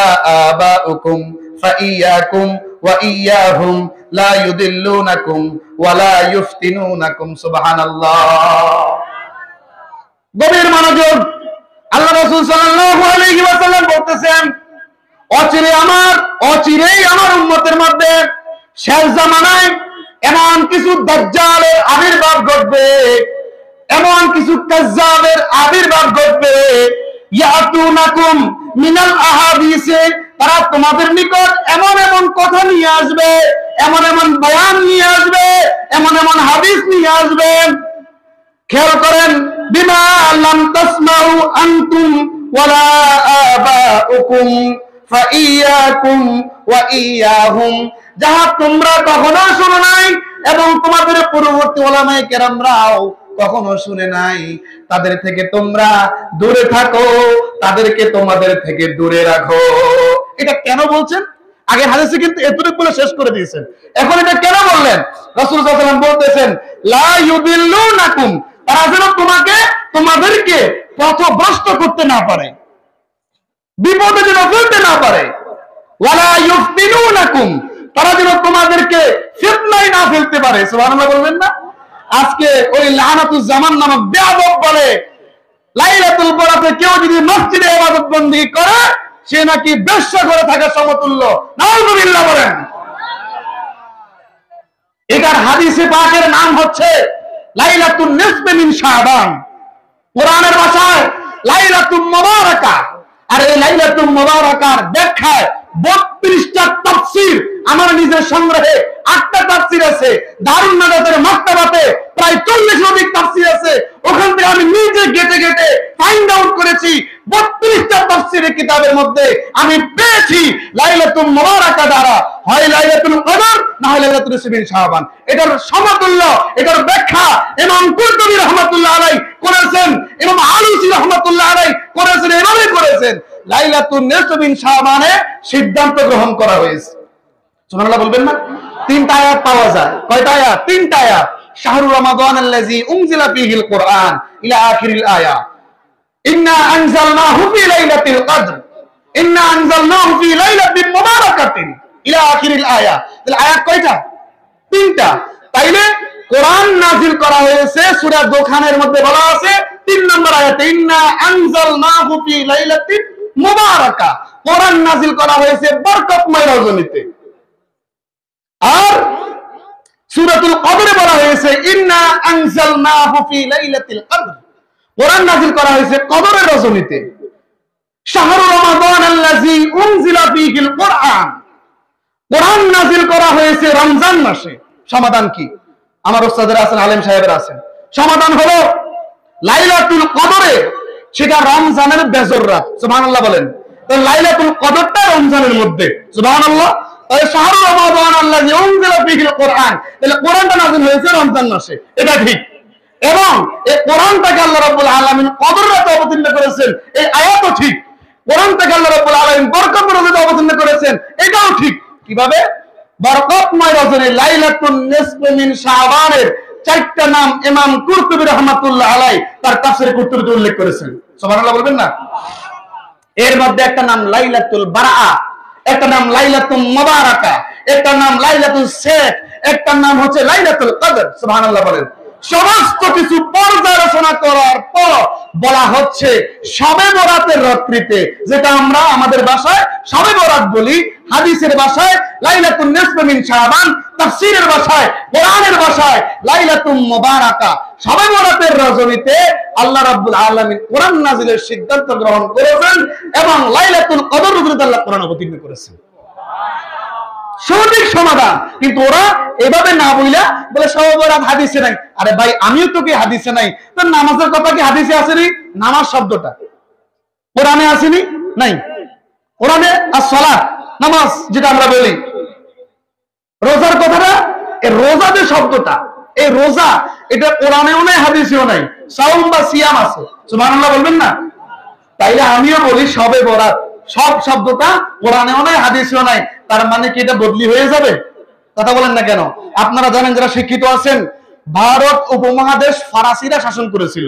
আবাউকুম ফাইয়াকুম ওয়া ইয়াহুম লা ইউদিল্লুনাকুম ওয়ালা ইফতিনুনাকুম। সুবহানাল্লাহ। গভীর মনোযোগ, আল্লাহ রাসূল সাল্লাল্লাহু আলাইহি ওয়াসাল্লাম বলতেছেন, অচিরেই আমার উম্মতের মধ্যে শেষ জামানায় এমন কিছু দাজ্জালের আবির্ভাব ঘটবে, এমন কিছু কাজ্জাবের আবির্ভাব ঘটবে। ইয়াতুনাকুম মিনাল আহাদিসে, তারা তোমাদের নিকট এমন এমন কথা নিয়ে আসবে, এমন এমন বয়ান নিয়ে আসবে, এমন এমন হাদিস নিয়ে আসবে। খেয়াল করেন, বিমা লাম তাসমাউ আনতুম ওয়ালা আবাউকুম ফাইয়াকুম ওয়া ইয়াহুম, যাহা তোমরা কখনো শুনো নাই এবং তোমাদের পূর্ববর্তী উলামায়ে কেরামরাও কখনো শুনে নাই, তাদের থেকে তোমরা দূরে থাকো, তাদেরকে তোমাদের থেকে দূরে রাখো। এটা কেন বলছেন? আগে হাদিসে কিন্তু এতটুকু বলে শেষ করে দিয়েছেন, এখন এটা কেন বললেন? রাসূল সাল্লাল্লাহু আলাইহি ওয়াসাল্লাম বলতেছেন, লা ইউদিল্লুনাকুম, তারা যেন তোমাকে তোমাদেরকে পথভ্রষ্ট করতে না পারে, বিপদে যেন ফেলতে না পারে। ওয়ালা ইউফতিনুনাকুম, তারা যেন তোমাদেরকে ফিতনায় না ফেলতে পারে। সুবহানাল্লাহ বলবেন না? আজকে ওই লানাতুজ জামান নামক বেয়াদব বলে লাইলাতুল বরাতে কেউ যদি মসজিদে ইবাদত বندگی করে সে নাকি বেশ্যা করে থাকা সমতুল্য। নাউযুবিল্লাহ বলেন। এটার হাদিসে পাকের নাম হচ্ছে লাইলাতুন নিসফি মিন শাবান, কোরআনের ভাষায় লাইলাতুল মুবারাকা। আর এই লাইলাতুল মুবারাকার ব্যাখ্যায় 32টা তাফসীর আমার নিজের সংগ্রহে 8টা তাফসীর আছে, দারুন নাজাতের মাকতাবাতে প্রায় 40 অধিক তাফসীর আছে। ওখান থেকে আমি নিজে গেটে গেটে ফাইন্ড আউট করেছি 32টা তাফসীরের কিতাবের মধ্যে আমি পেয়েছি লাইলাতুল মুবারাকা দ্বারা হয় লাইলাতুল কদর না হয় লাইলাতুল নিসফি মিন শাবান। এটার সমতুল্য, এটার ব্যাখ্যা ইমাম কুরতুবী রাহমাতুল্লাহ আলাইহি করেছেন, ইমাম আলুসি রাহমাতুল্লাহ আলাইহি করেছেন, এভাবে করেছেন। লাইলাতুল নিসফি মিন শাবানে সিদ্ধান্ত গ্রহণ করা হয়েছে। সুবহানাল্লাহ বলবেন না? 3টা আয়াত পাওয়া যায়। কয়টা আয়াত? 3টা আয়াত। শাহরু রমাদানাল্লাযী উনজিলা ফীহিল কুরআন ইলা আখিরিল আয়া। ইন্না আনজালনাহু ফী লাইলাতিল কদর, ইন্না আনজালনাহু ফী লাইলাতিন মুবারাকাতিন ইলা আখিরিল আয়া। তাহলে আয়াত কয়টা? 3টা। তাইলে কোরআন নাযিল করা হয়েছে সূরা দোখানের মধ্যে বলা আছে 3 নম্বর আয়াতে ইন্না আনজালনাহু ফী লাইলাতিন মুবারাকা। কোরআন নাযিল করা হয়েছে বরকতময় রজনীতে। আর সূরাতুল কদরে বলা হয়েছে ইন্না আনজালনাহু ফী লাইলাতিল কদর। কোরআন নাযিল করা হয়েছে কদরের রজনীতে। শাহরু রমাদানাল্লাযী উনজিলা ফীহিল কুরআন, কোরআন নাযিল করা হয়েছে রমজান মাসে। সমাধান কি? আমার ওস্তাদের আছেন, আলেম সাহেবের আছেন। সমাধান হলো লাইলাতুল কদরে সেটা রমজানের বেজর রাত। সুবহানাল্লাহ বলেন। তো লাইলাতুল কদরটা রমজানের মধ্যে। সুবহানাল্লাহ। তাহলে শাহরু রমাদানাল্লাযী উনজিলা ফীহিল কুরআন, তাহলে কোরআনটা নাযিল হয়েছে রমজান মাসে, এটা ঠিক। এবং এই কোরআনটাকে আল্লাহ রাব্বুল আলামিন কদর রাতে অবতীর্ণ করেছেন, এই আয়াতও ঠিক। কোরআনটাকে আল্লাহ রাব্বুল আলামিন বরকতের রাতে অবতীর্ণ করেছেন, এটাও ঠিক। কিভাবে? বরকতময় রজনী লাইলাতুন নিসফি মিন শাবানের 4টা নাম ইমাম কুরতুবী রাহমাতুল্লাহ আলাইহি তার তাফসীরে কুরতুবীতে উল্লেখ করেছেন। সুবহানাল্লাহ বলবেন না? এর মধ্যে একটা নাম লাইলাতুল বারাআ, একটা নাম লাইলাতুল মুবারাকা, একটা নাম লাইলাতুল শেখ, একটা নাম হচ্ছে লাইলাতুল কদর। সুবহানাল্লাহ বলেন। সমস্ত কিছু পর্যালোচনা করার পর বলা হচ্ছে শবে বরাতের রাত্রিতে, যেটা আমরা আমাদের ভাষায় শবে বরাত বলি, হাদিসের ভাষায় লাইলাতুন নিসফি মিন শাবান, তাফসীরের ভাষায় কোরআনের ভাষায় লাইলাতুল মুবারাকা। শবে বরাতের রজনীতে আল্লাহ রাব্বুল আলামিন কোরআন নাযিলের সিদ্ধান্ত গ্রহণ করেছেন এবং লাইলাতুল কদর রজনীতে আল্লাহ কোরআন অবতীর্ণ করেছেন। সঠিক সমাধান। কিন্তু ওরা এভাবে না বইলা বলে শবে বরাত হাদিসে নাই। আরে ভাই, আমিও তো কি হাদিসে নাই? তো নামাজের কথা কি হাদিসে আসেনি? নামাজ শব্দটা কোরআনে আসেনি? নাই। কোরআনে as-সালাত, নামাজ যেটা আমরা বলি, রোজার কথাটা, এই রোজা যে শব্দটা, এই রোজা এটা কোরআনেও নাই, হাদিসেও নাই। সাওম বা সিয়াম আছে। সুবহানাল্লাহ বলবেন না? তাইলে আমিও বলি শবে বরাত, সব শব্দটা কোরআনেও নাই, হাদিসেও নাই। তার মানে কি এটা বদলি হয়ে যাবে? কথা বলেন না কেন? আপনারা জানেন, যারা শিক্ষিত আছেন, ভারত উপমহাদেশ ফরাসিরা শাসন করেছিল।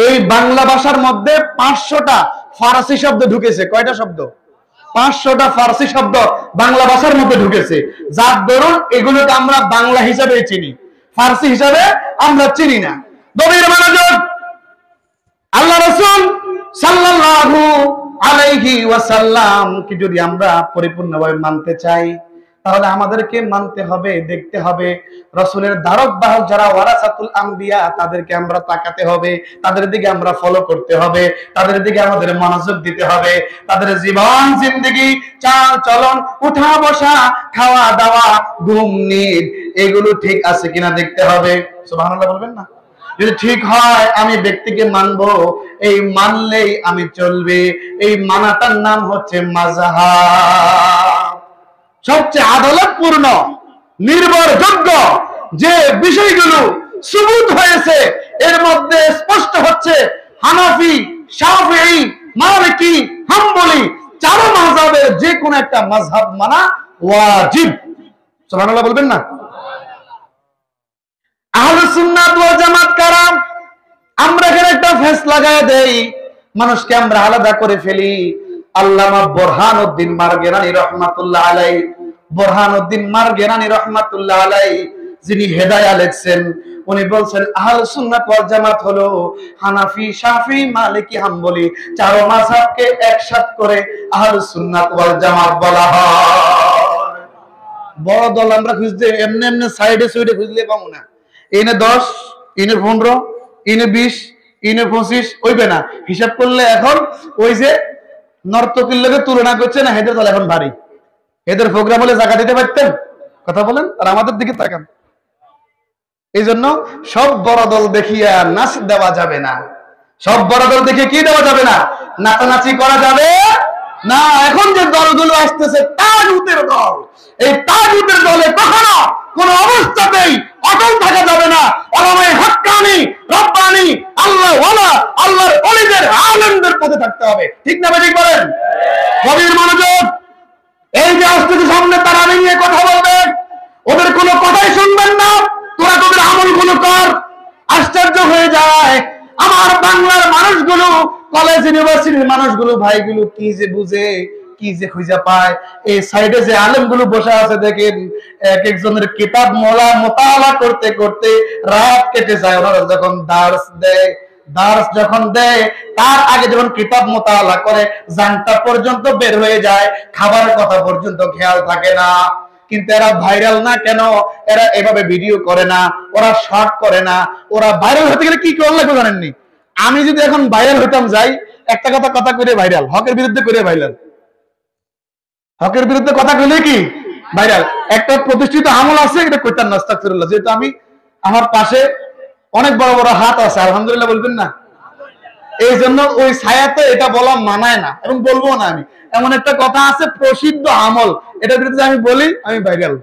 এই বাংলা ভাষার মধ্যে 500টা ফারসি শব্দ ঢুকেছে। কয়টা শব্দ? 500টা ফারসি শব্দ বাংলা ভাষার মধ্যে ঢুকেছে, যার দরুন এগুলোকে আমরা বাংলা হিসাবে চিনি, ফারসি হিসাবে আমরা চিনি না। গভীর মনোযোগ। আল্লাহ রাসূল সাল্লাল্লাহু আলাইহি ওয়াসাল্লাম কি যদি আমরা পরিপূর্ণভাবে মানতে চাই, তাহলে আমাদেরকে মানতে হবে, দেখতে হবে রাসূলের ধারক বাহক যারা ওয়ারাসাতুল আম্বিয়া, তাদেরকে আমরা তাকাতে হবে, তাদের দিকে আমরা ফলো করতে হবে, তাদের দিকে আমাদের মনোযোগ দিতে হবে। তাদের জীবন জিন্দেগি, চাল চলন, উঠা বসা, খাওয়া দাওয়া, ঘুম নিদ, এগুলো ঠিক আছে কিনা দেখতে হবে। সুবহানাল্লাহ বলবেন না? যদি ঠিক হয় আমি ব্যক্তিকে মানবো, এই মানলেই আমি চলবে। এই মানাটার নাম হচ্ছে মাযহাব। সবচেয়ে আদালতপূর্ণ, নির্ভরযোগ্য যে বিষয়গুলো সুবুত হয়েছে এর মধ্যে স্পষ্ট হচ্ছে হানাফি, শাফিঈ, মালিকি, হাম্বলি, 4 মাযহাবের যে কোনো একটা মাযহাব মানা ওয়াজিব। সুবহানাল্লাহ বলবেন না? আহলুস সুন্নাত ওয়াল জামাত কারা? আমরা এখানে একটা ফেস লাগায় দেই, মানুষকে আমরা আলাদা করে ফেলি। আল্লামা বুরহানুদ্দিন মারগেরানি রহমাতুল্লাহ আলাইহি, বুরহানুদ্দিন মারগেরানি রহমাতুল্লাহ আলাইহি যিনি হেদায়া লিখছেন, উনি বলছেন আহলে সুন্নাত ওয়াল জামাত হলো হানাফি, শাফি, মালিকি, হাম্বলি চার মাযহাবকে একসাথে করে আহলে সুন্নাত ওয়াল জামাত বলা হয়। বড় দল আমরা খুঁজতে এমনি এমনি সাইডে সাইডে খুঁজলে পাবো না। এনে 10, এনে 15, এনে 20, এনে 25 হইবে না। হিসাব করলে এখন ওই যে নর্তকীর লগে তুলনা করছে না, হেদের দল এখন ভারী। এদের প্রোগ্রাম হলে জায়গা দিতে পারতেন? কথা বলেন। আর আমাদের দিকে তাকান। এই জন্য সব বড় দল দেখিয়া নাচ দেওয়া যাবে না। সব বড় দল দেখে কি দেওয়া যাবে না? নাচানাচি করা যাবে না। এখন যে দলগুলো আসতেছে তাগুতের দল, এই তাগুতের দলে কখনো কোন অবস্থাতেই অটল থাকা যাবে না। ওলামায়ে হাক্কানি, রব্বানি, আল্লাহ ওয়ালা, আল্লাহর ওলিদের আলেমদের পথে থাকতে হবে। ঠিক না ঠিক বলেন? গভীর মনোযোগ। এই যে আসতেছে সামনে তারাবি নিয়ে কথা বলবে, ওদের কোনো কথাই শুনবেন না। তোরা তোদের আমলগুলো কর। আশ্চর্য হয়ে যায় আমার বাংলার মানুষগুলো, কলেজ ইউনিভার্সিটির মানুষগুলো, ভাইগুলো কি যে বুঝে, কি যে খুঁজে পায়। এই সাইডে যে আলেমগুলো বসে আছে দেখেন, এক একজনের কিতাব মোতালা করতে করতে রাত কেটে যায়। ওরা যখন দার্স যখন দেয়, তার আগে যখন কিতাব মোতালা করে জানটা পর্যন্ত বের হয়ে যায়, খাবারের কথা পর্যন্ত খেয়াল থাকে না। কিন্তু এরা ভাইরাল না কেন? এরা এভাবে ভিডিও করে না, ওরা শর্ট করে না। ওরা ভাইরাল হতে গেলে কি করে লাগবে জানেননি? আমি যদি এখন ভাইরাল হইতাম যাই, একটা কথা করে ভাইরাল, হকের বিরুদ্ধে করে ভাইরাল, হকের বিরুদ্ধে কথা কইলে কি ভাইরাল। একটা প্রতিষ্ঠিত আমল আছে, এটা কইতাম না, আস্তাগফিরুল্লাহ। যেহেতু আমার পাশে অনেক বড় বড় হাত আছে, আলহামদুলিল্লাহ বলবেন না? এই জন্য ওই ছায়াতে এটা বলা মানায় না, এবং বলবো না। আমি এমন একটা কথা আছে, প্রসিদ্ধ আমল, এটার বিরুদ্ধে আমি বলি, আমি ভাইরাল।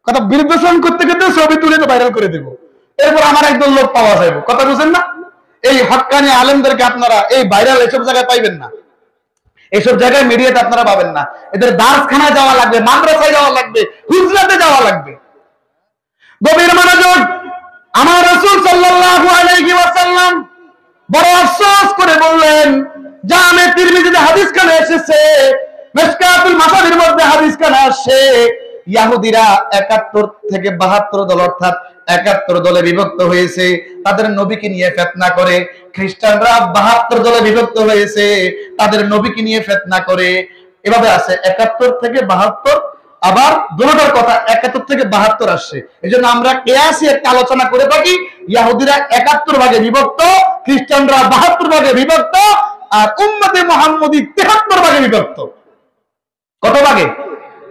কথা বিরুদ্ধে করতে করতে ছবি তুলে ভাইরাল করে দেবো, এরপর আমার একদম লোক পাওয়া যাবে। কথা বুঝেন না? এই হক্কানি আলেমদেরকে আপনারা এই ভাইরাল এসব জায়গায় পাইবেন না, এইসব জায়গায় মিডিয়াতে আপনারা পাবেন না। এদের দার্সখানায় যাওয়া লাগবে, মাদ্রাসায় যাওয়া লাগবে, হুজরাতে যাওয়া লাগবে। গভীর মনোযোগ। আমার রাসূল সাল্লাল্লাহু আলাইহি ওয়াসাল্লাম বড় আফসোস করে বললেন, জামে তিরমিজিতে হাদিসখানে এসেছে, মিশকাতুল মাসাবির মধ্যে হাদিসখানে আসে, ইহুদিরা 71 থেকে 72 দল, অর্থাৎ 71 দলে বিভক্ত হয়েছে, তাদের নবীকে নিয়ে ফিতনা করে। খ্রিস্টানরা 72 দলে বিভক্ত হয়েছে, তাদের নবীকে নিয়ে ফিতনা করে। এভাবে আছে 71 থেকে 72, আবার দুটোর কথা 71 থেকে 72 আসছে। এজন্য আমরা কিয়াসি একটা আলোচনা করে থাকি, ইহুদিরা 71 ভাগে বিভক্ত, খ্রিস্টানরা 72 ভাগে বিভক্ত, আর উম্মতে মুহাম্মদী 73 ভাগে বিভক্ত। কত ভাগে?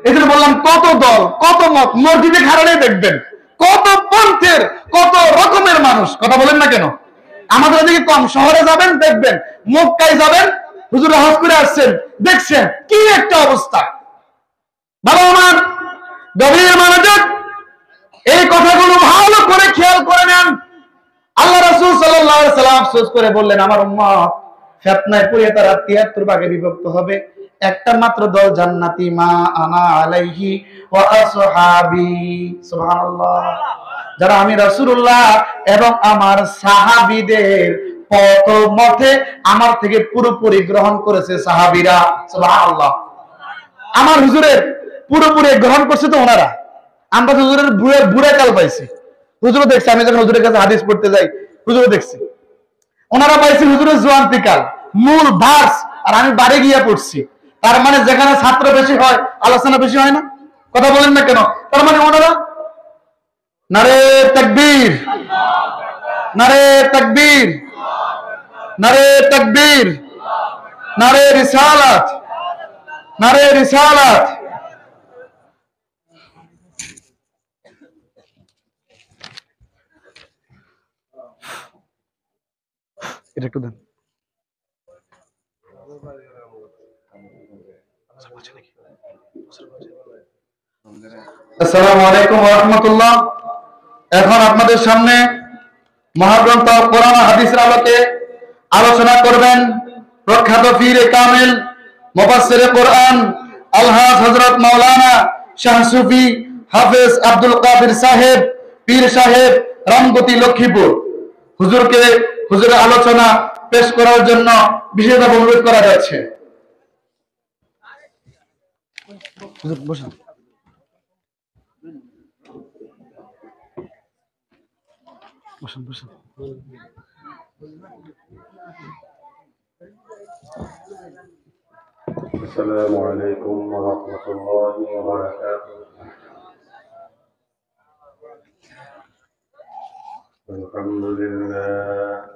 এজন্য বললাম কত দল, কত মত। মসজিদে খাড়ালে দেখবেন কত পন্থের, কত রকমের মানুষ। কথা বলেন না কেন? আমাদের এদিকে কম, শহরে যাবেন দেখবেন, মক্কায় যাবেন, হুজুরা হজ করে আসছেন, দেখছেন কি একটা অবস্থা। বাবা আমার, গভীর মনোযোগ। এই কথাগুলো ভালো করে খেয়াল করে নেন। আল্লাহ রাসূল সাল্লাল্লাহু আলাইহি ওয়াসাল্লাম আফসোস করে বললেন, আমার উম্মত ফিতনায় পড়ে তারা 73 ভাগে বিভক্ত হবে। একটা মাত্র দল জান্নাতি, মা আনা আলাইহি ওয়া আসহাবি। সুবহানাল্লাহ। যারা আমি রাসূলুল্লাহ এবং আমার সাহাবীদের পথ মতে আমার থেকে পুরোপুরি গ্রহণ করেছে সাহাবীরা। সুবহানাল্লাহ। আমার হুজুরের পুরোপুরি গ্রহণ করছে তো ওনারা। আমরা হুজুরের বুড়া কাল পাইছি, হুজুরও দেখছি। আমি যখন হুজুরের কাছে হাদিস পড়তে যাই, হুজুরও দেখছি। ওনারা পাইছি হুজুরের জোয়ান্তিকাল, মূল ভার্স, আর আমি বাড়ি গিয়া পড়ছি। তার মানে যেখানে ছাত্র বেশি হয়, আলোচনা বেশি হয় না? কথা বলেন না কেন? তার মানে ওনারা নারে তাকবীর, নারে তাকবীর, নারে তাকবীর, নারে রিসালাত, নারে রিসালাত। এটা একটু দেন। আসসালামু আলাইকুম ওয়া রাহমাতুল্লাহ। এখন আপনাদের সামনে মহাগ্রন্থ কোরআন হাদিসের আলোকে আলোচনা করবেন প্রখ্যাত পীর কামিল, মুফাসসিরে কোরআন আলহাজ হযরত মাওলানা শাহ সুফি হাফেজ আব্দুল কাদের সাহেব, পীর সাহেব, রামগতি, লক্ষ্মীপুর। হুজুরকে হুজুরের আলোচনা পেশ করার জন্য বিশেষভাবে অনুরোধ করা যাচ্ছে। হুজুর বসুন। বসুন বসুন। السلام عليكم ورحمة الله وبركاته. الحمد لله